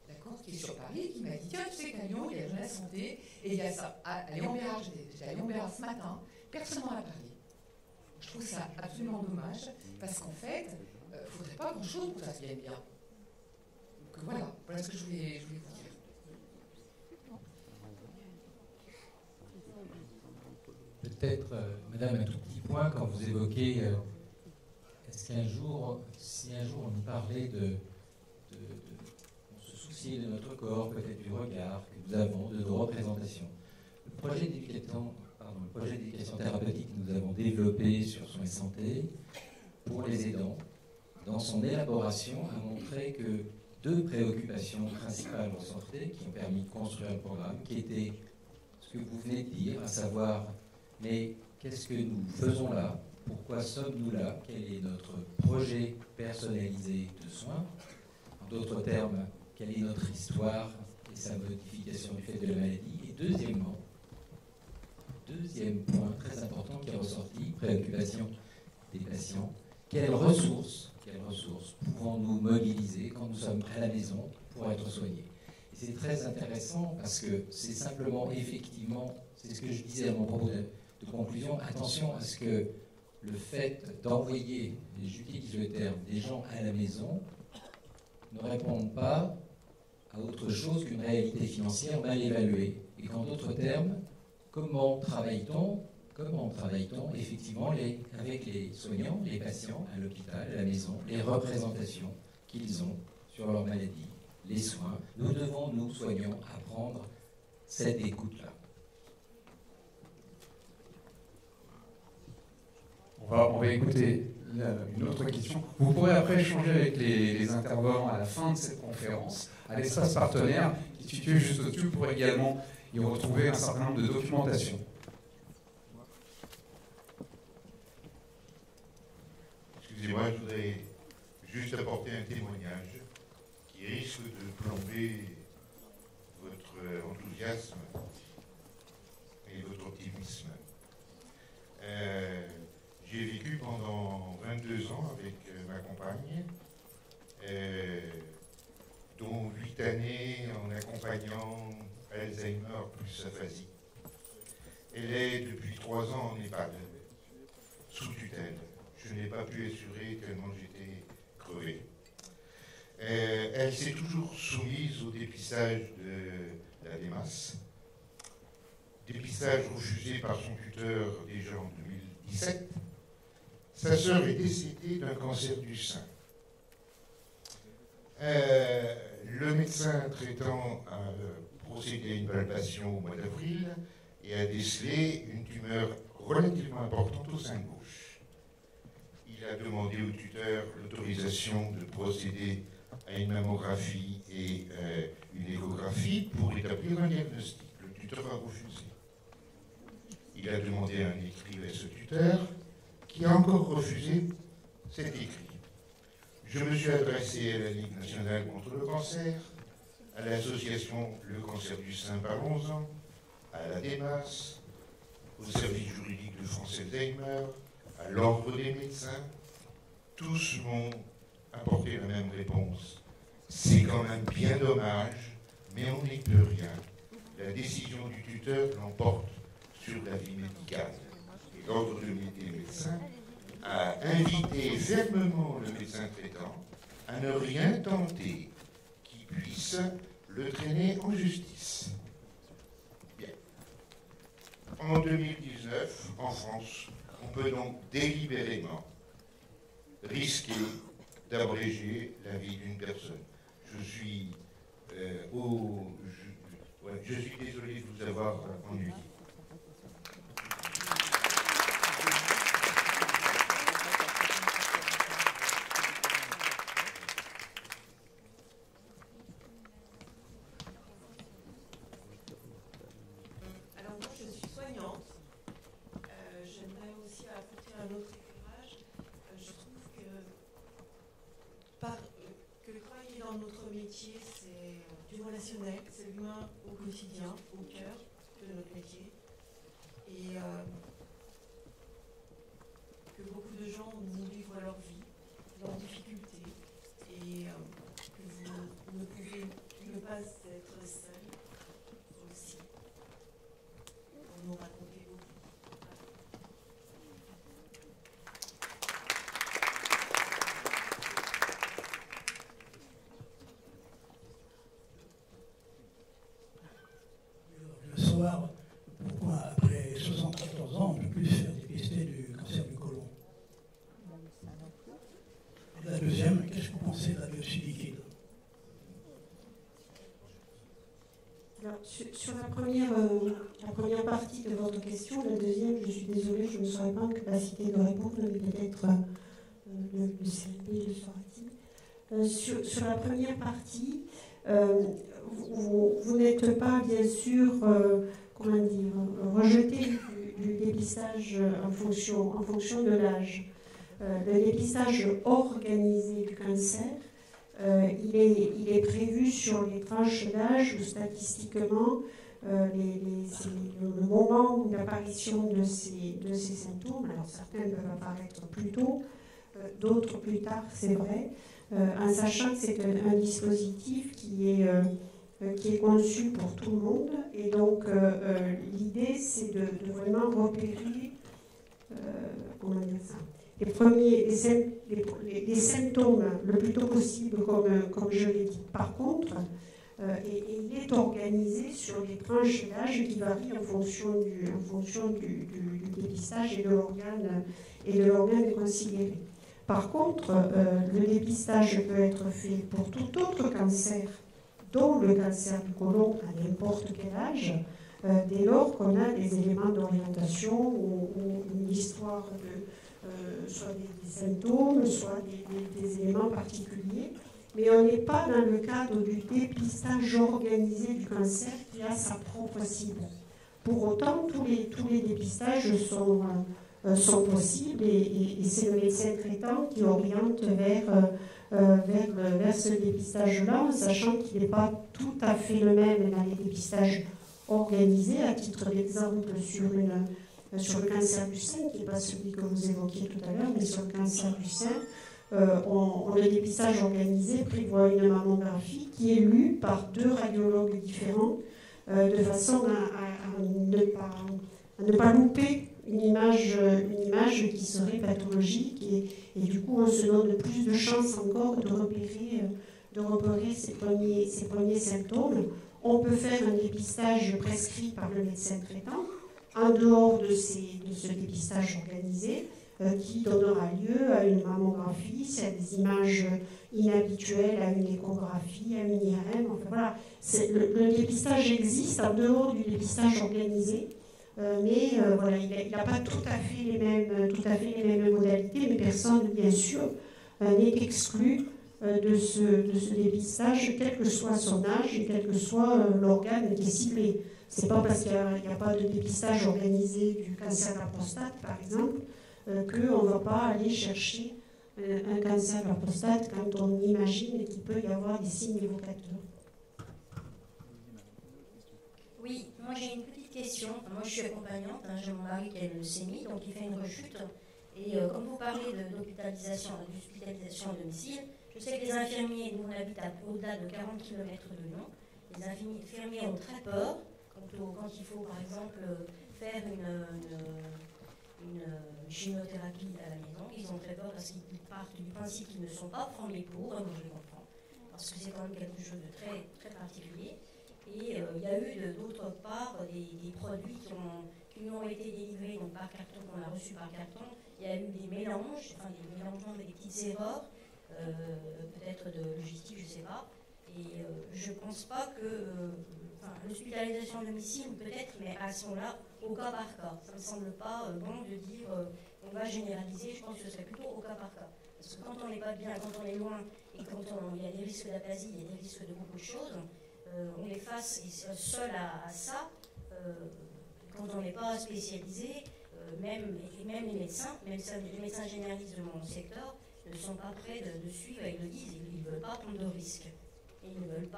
d'accord, qui est sur Paris, qui m'a dit, tiens, tu sais qu'à Lyon, il y a la santé, et il y a ça. À Lyon-Bérard, j'étais à Lyon-Bérard ce matin, personne n'en a parlé. Je trouve ça absolument dommage, parce qu'en fait, il ne faudrait pas grand-chose pour que ça se vienne bien. Voilà ce que je voulais vous dire. Peut-être, madame, un tout petit point, quand vous évoquez, est-ce qu'un jour, si un jour on nous parlait on se souciait de notre corps, peut-être du regard que nous avons, de nos représentations. Le projet d'éducation thérapeutique que nous avons développé sur Soins et Santé, pour les aidants, dans son élaboration, a montré que 2 préoccupations principales ressortaient qui ont permis de construire un programme qui était ce que vous venez de dire, à savoir, mais qu'est-ce que nous faisons là? Pourquoi sommes-nous là? Quel est notre projet personnalisé de soins? En d'autres termes, quelle est notre histoire et sa modification du fait de la maladie? Et deuxième point très important qui est ressorti, préoccupation des patients, quelles ressources pouvons-nous mobiliser quand nous sommes à la maison pour être soignés? Et c'est très intéressant parce que c'est simplement, effectivement, c'est ce que je disais à mon propos de conclusion, attention à ce que le fait d'envoyer, j'utilise le terme, des gens à la maison ne répondent pas à autre chose qu'une réalité financière mal évaluée. Et qu'en d'autres termes, comment travaille-t-on effectivement avec les soignants, les patients à l'hôpital, à la maison, les représentations qu'ils ont sur leur maladie, les soins. Nous devons, nous, soignants, apprendre cette écoute-là. On va écouter une autre question. Vous pourrez après échanger avec les intervenants à la fin de cette conférence, à l'espace partenaire, qui est situé juste au-dessus, pour également y retrouver un certain nombre de documentation. Excusez-moi, je voudrais juste apporter un témoignage qui risque de plomber votre enthousiasme et votre optimisme. J'ai vécu pendant 22 ans avec ma compagne, dont 8 années en accompagnant Alzheimer plus aphasie. Elle est depuis 3 ans en EHPAD. sous tutelle. Je n'ai pas pu assurer tellement j'étais crevé. Elle s'est toujours soumise au dépistage de la DEMAS. Dépistage refusé par son tuteur déjà en 2017. Sa sœur est décédée d'un cancer du sein. Le médecin traitant a procédé à une palpation au mois d'avril et a décelé une tumeur relativement importante au sein gauche. Il a demandé au tuteur l'autorisation de procéder à une mammographie et une échographie pour établir un diagnostic. Le tuteur a refusé. Il a demandé un écrit à ce tuteur qui a encore refusé cet écrit. Je me suis adressé à la Ligue nationale contre le cancer, à l'association Le Cancer du Sein Parlons-en, à la DEMAS, au service juridique de France-Alzheimer, à l'ordre des médecins. Tous m'ont apporté la même réponse. C'est quand même bien dommage, mais on n'y peut rien. La décision du tuteur l'emporte sur la vie médicale. Et l'ordre des médecins a invité fermement le médecin traitant à ne rien tenter qui puisse le traîner en justice. Bien. En 2019, en France, on peut donc délibérément risquer d'abréger la vie d'une personne. Je suis désolé de vous avoir ennuyé. Alors moi je suis soignante. J'aimerais aussi apporter un autre éclairage. Je trouve que travailler dans notre métier, c'est du relationnel, c'est l'humain au quotidien, au cœur de notre métier. Et que beaucoup de gens nous livrent leur vie, leurs difficultés, et que vous ne pouvez ne pas être seul aussi, pour nous raconter beaucoup. Je veux savoir pourquoi, après 74 ans, on ne peut plus faire dépister du cancer du côlon. Et la deuxième, qu'est-ce que vous pensez de la biopsie liquide? Alors, sur la première partie de votre question, la deuxième, je suis désolée, je ne serai pas en capacité de répondre, mais peut-être le CLB le saura-t-il. Sur la première partie, vous n'êtes pas, bien sûr, rejeté du dépistage en fonction de l'âge. Le dépistage organisé du cancer, il est prévu sur les tranches d'âge où statistiquement, le moment d'apparition de ces symptômes, alors certains peuvent apparaître plus tôt, d'autres plus tard, c'est vrai, en sachant que c'est un dispositif qui est conçu pour tout le monde. Et donc, l'idée, c'est de vraiment repérer, les symptômes le plus tôt possible, comme je l'ai dit. Par contre, il est organisé sur des tranches d'âge qui varient en fonction du dépistage et de l'organe considéré. Par contre, le dépistage peut être fait pour tout autre cancer, dont le cancer du côlon à n'importe quel âge, dès lors qu'on a des éléments d'orientation ou une histoire soit des symptômes, soit des éléments particuliers. Mais on n'est pas dans le cadre du dépistage organisé du cancer qui a sa propre cible. Pour autant, tous les dépistages sont possibles et c'est le médecin traitant qui oriente vers ce dépistage-là, en sachant qu'il n'est pas tout à fait le même dans les dépistages organisés. À titre d'exemple, sur le cancer du sein, qui n'est pas celui que vous évoquiez tout à l'heure, mais sur le cancer du sein, le dépistage organisé prévoit une mammographie qui est lue par 2 radiologues différents, de façon à ne pas louper une image qui serait pathologique et du coup on se donne plus de chances encore de repérer ces premiers symptômes. On peut faire un dépistage prescrit par le médecin traitant en dehors de ce dépistage organisé qui donnera lieu à une mammographie, s'il y a des images inhabituelles, à une échographie, à une IRM. Enfin, voilà. Le dépistage existe en dehors du dépistage organisé, mais voilà, il n'a pas tout à fait les mêmes modalités, mais personne, bien sûr, n'est exclu de ce dépistage, quel que soit son âge et quel que soit l'organe qui est ciblé. Ce n'est pas parce qu'il n'y a pas de dépistage organisé du cancer de la prostate, par exemple, qu'on ne va pas aller chercher un cancer de la prostate quand on imagine qu'il peut y avoir des signes évocateurs. Oui, moi j'ai une petite question. Moi je suis accompagnante, j'ai mon mari qui a une leucémie, donc il fait une rechute. Et comme vous parlez d'hospitalisation à domicile, je sais que les infirmiers, nous on habite au-delà de 40 km de Lyon, les infirmiers ont très peur quand il faut par exemple faire une chimiothérapie à la maison. Ils ont très peur parce qu'ils partent du principe qu'ils ne sont pas formés pour, moi je les comprends, parce que c'est quand même quelque chose de très, très particulier. Et il y a eu d'autre part des produits qui nous ont été délivrés donc, par carton, qu'on a reçus par carton. Il y a eu des mélanges, des mélangements avec des petites erreurs, peut-être de logistique, je ne sais pas. Et je ne pense pas que l'hospitalisation à domicile, peut-être, mais à ce moment-là, au cas par cas. Ça ne me semble pas bon de dire on va généraliser, je pense que ce serait plutôt au cas par cas. Parce que quand on n'est pas bien, quand on est loin, et quand il y a des risques d'aplasie, il y a des risques de beaucoup de choses, on est face seul à ça, quand on n'est pas spécialisé, même les médecins, les médecins généralistes de mon secteur, ne sont pas prêts de suivre, ils le disent, ils ne veulent pas prendre de risques. Et ils ne veulent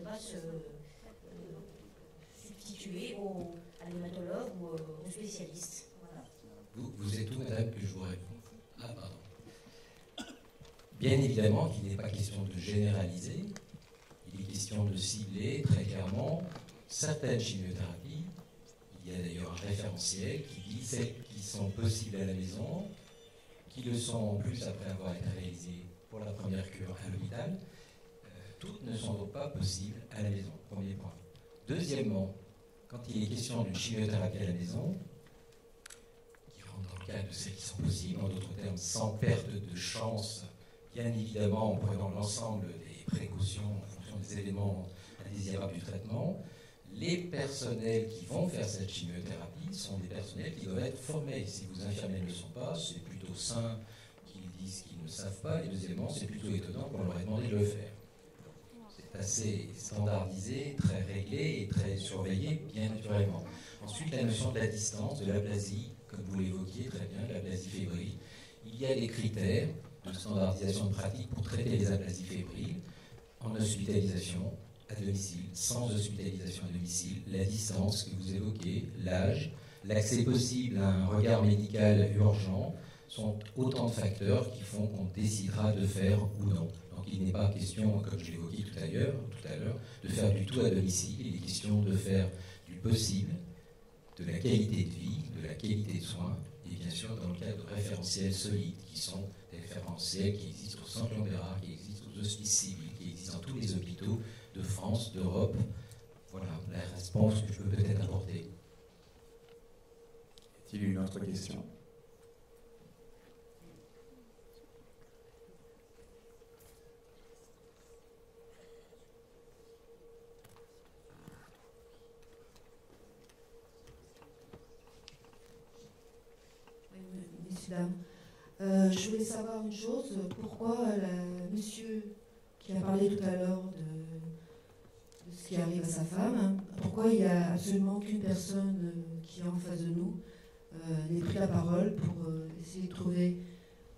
pas se substituer à l'hématologue ou aux spécialistes. Voilà. Vous êtes où, madame, que je vous réponds? Ah, pardon. Bien évidemment qu'il n'est pas question de généraliser, il est question de cibler très clairement certaines chimiothérapies. Il y a d'ailleurs un référentiel qui dit celles qui sont possibles à la maison, qui le sont en plus après avoir été réalisées pour la première cure à l'hôpital. Toutes ne sont donc pas possibles à la maison, premier point. Deuxièmement, quand il est question d'une chimiothérapie à la maison, qui rentre dans le cadre de celles qui sont possibles, en d'autres termes, sans perte de chance, bien évidemment en prenant l'ensemble des précautions en fonction des éléments indésirables du traitement, les personnels qui vont faire cette chimiothérapie sont des personnels qui doivent être formés. Si vos infirmiers ne le sont pas, c'est plutôt sain qu'ils disent qu'ils ne savent pas, et deuxièmement, c'est plutôt étonnant qu'on leur ait demandé de le faire. C'est assez standardisé, très réglé et très surveillé, bien naturellement. Ensuite, la notion de la distance, de l'aplasie, comme vous l'évoquiez très bien, l'aplasie fébrile. Il y a des critères de standardisation de pratique pour traiter les aplasies fébriles en hospitalisation à domicile, sans hospitalisation à domicile, la distance que vous évoquez, l'âge, l'accès possible à un regard médical urgent sont autant de facteurs qui font qu'on décidera de faire ou non. Donc il n'est pas question, comme je l'évoquais tout à l'heure, de faire du tout à domicile, il est question de faire du possible, de la qualité de vie, de la qualité de soins, et bien sûr dans le cadre de référentiels solides, qui sont des référentiels qui existent au Centre Léon Bérard, qui existent aux hospices civils, qui existent dans tous les hôpitaux de France, d'Europe. Voilà la réponse que je peux peut-être apporter. Y a-t-il une autre question? Messieurs, dames, je voulais savoir une chose, pourquoi monsieur qui a parlé tout à l'heure de ce qui arrive à sa femme, pourquoi il n'y a absolument qu'une personne qui est en face de nous n'ait pris la parole pour essayer de trouver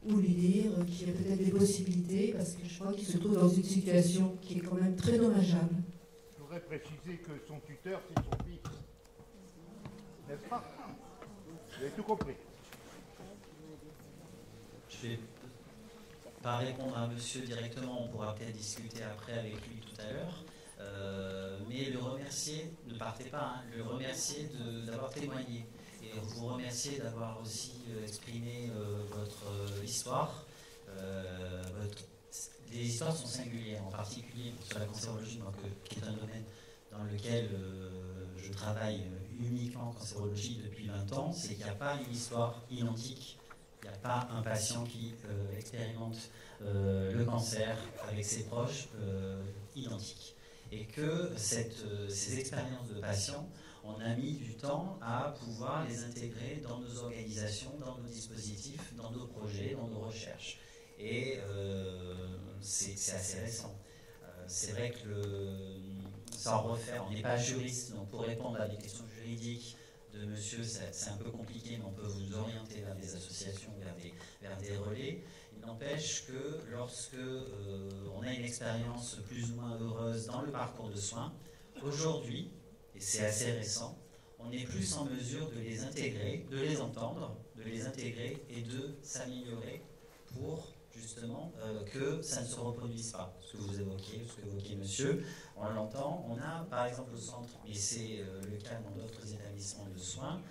ou lui dire qu'il y a peut-être des possibilités, parce que je crois qu'il se trouve dans une situation qui est quand même très dommageable. Je voudrais préciser que son tuteur, c'est son fils. N'est-ce pas? Vous avez tout compris. Je vais pas répondre à monsieur directement, on pourra peut-être discuter après avec lui tout à l'heure. Mais le remercier, ne partez pas, le remercier d'avoir témoigné. Et et vous remercier d'avoir aussi exprimé votre histoire. Les histoires sont singulières, en particulier sur la cancérologie, qui est un domaine dans lequel je travaille uniquement en cancérologie depuis 20 ans. C'est qu'il n'y a pas une histoire identique. Il n'y a pas un patient qui expérimente le cancer avec ses proches identiques. Et que ces expériences de patients, on a mis du temps à pouvoir les intégrer dans nos organisations, dans nos dispositifs, dans nos projets, dans nos recherches. Et c'est assez récent. C'est vrai que sans refaire, on n'est pas juriste, donc pour répondre à des questions juridiques de monsieur, c'est un peu compliqué, mais on peut vous orienter vers des associations, vers des relais. Il n'empêche que lorsque on a une expérience plus ou moins heureuse dans le parcours de soins, aujourd'hui, et c'est assez récent, on est plus en mesure de les intégrer, de les entendre, de les intégrer et de s'améliorer pour justement que ça ne se reproduise pas. Ce que vous évoquiez, ce que vous évoquiez monsieur, on l'entend. On a par exemple au centre, et c'est le cas dans d'autres établissements de soins,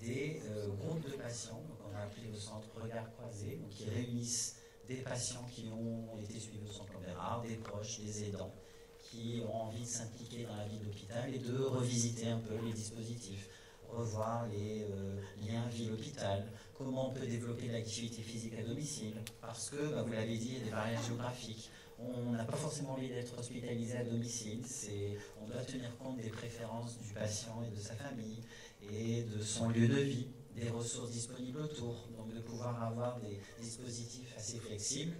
des groupes de patients, donc on a appelé au centre Regard Croisé, donc qui réunissent des patients qui ont été suivis au centre Bérard, des proches, des aidants, qui ont envie de s'impliquer dans la vie d'hôpital et de revisiter un peu les dispositifs, revoir les liens ville-hôpital, comment on peut développer l'activité physique à domicile, parce que, vous l'avez dit, il y a des barrières géographiques. On n'a pas forcément envie d'être hospitalisé à domicile, on doit tenir compte des préférences du patient et de sa famille, et de son lieu de vie, des ressources disponibles autour, donc de pouvoir avoir des dispositifs assez flexibles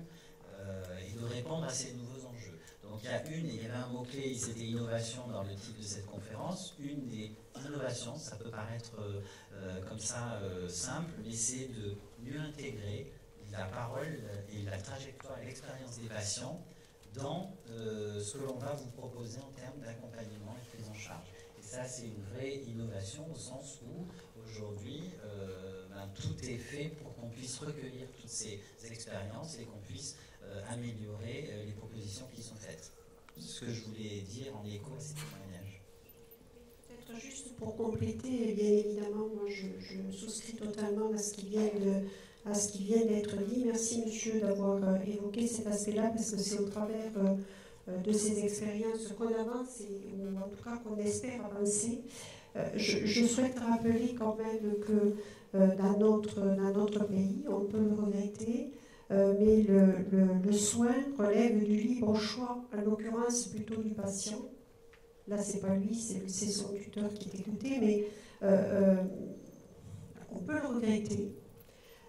et de répondre à ces nouveaux enjeux. Donc il y avait un mot-clé, c'était innovation dans le titre de cette conférence. Une des innovations, ça peut paraître comme ça simple, mais c'est de mieux intégrer la parole et la trajectoire et l'expérience des patients dans ce que l'on va vous proposer en termes d'accompagnement et de prise en charge. Et ça, c'est une vraie innovation au sens où aujourd'hui, tout est fait pour qu'on puisse recueillir toutes ces expériences et qu'on puisse améliorer les propositions qui sont faites. Ce que je voulais dire en écho à ces témoignages. Peut-être juste pour compléter, bien évidemment, moi je souscris totalement à ce qui vient d'être dit. Merci monsieur d'avoir évoqué cet aspect-là, parce que c'est au travers de ces expériences qu'on avance, ou en tout cas qu'on espère avancer. Je souhaite rappeler quand même que dans notre pays, on peut le regretter, mais le soin relève du libre choix, en l'occurrence plutôt du patient. Là, c'est pas lui, c'est son tuteur qui est écouté, mais on peut le regretter.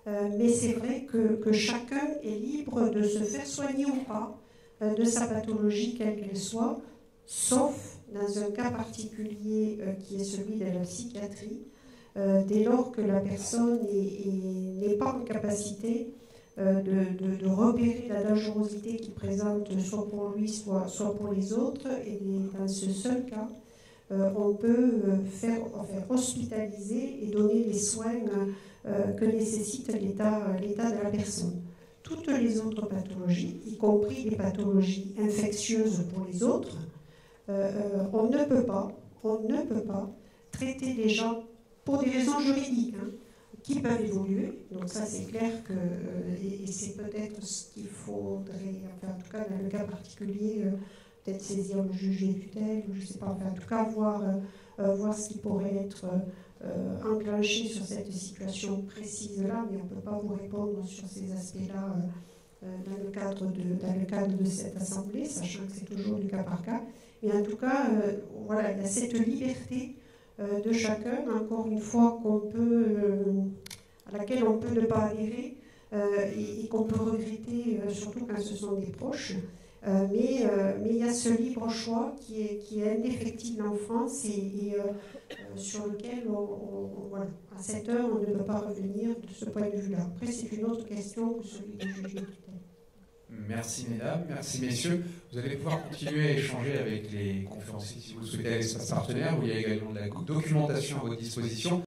Mais c'est vrai que chacun est libre de se faire soigner ou pas de sa pathologie, quelle qu'elle soit, sauf dans un cas particulier qui est celui de la psychiatrie, dès lors que la personne n'est pas en capacité de repérer la dangerosité qu'il présente soit pour lui, soit pour les autres. Et dans ce seul cas, on peut faire hospitaliser et donner les soins que nécessite l'état de la personne. Toutes les autres pathologies, y compris les pathologies infectieuses pour les autres, on ne peut pas traiter les gens pour des raisons juridiques, qui peuvent évoluer. Donc ça, c'est clair que, et c'est peut-être ce qu'il faudrait, enfin, en tout cas dans le cas particulier, peut-être saisir le juge des tutelles, je ne sais pas, enfin, en tout cas voir ce qui pourrait être enclenché sur cette situation précise-là, mais on ne peut pas vous répondre sur ces aspects-là dans le cadre de cette assemblée, sachant que c'est toujours du cas par cas. Mais en tout cas, voilà, il y a cette liberté de chacun, encore une fois, à laquelle on peut ne pas adhérer et qu'on peut regretter, surtout quand ce sont des proches. Mais il y a ce libre choix qui est indéfectible en France et sur lequel, voilà, à cette heure, on ne peut pas revenir de ce point de vue-là. Après, c'est une autre question que celui du juge de tutelle. Merci mesdames, merci messieurs. Vous allez pouvoir continuer à échanger avec les conférenciers si vous le souhaitez avec espace partenaire, où il y a également de la documentation à votre disposition.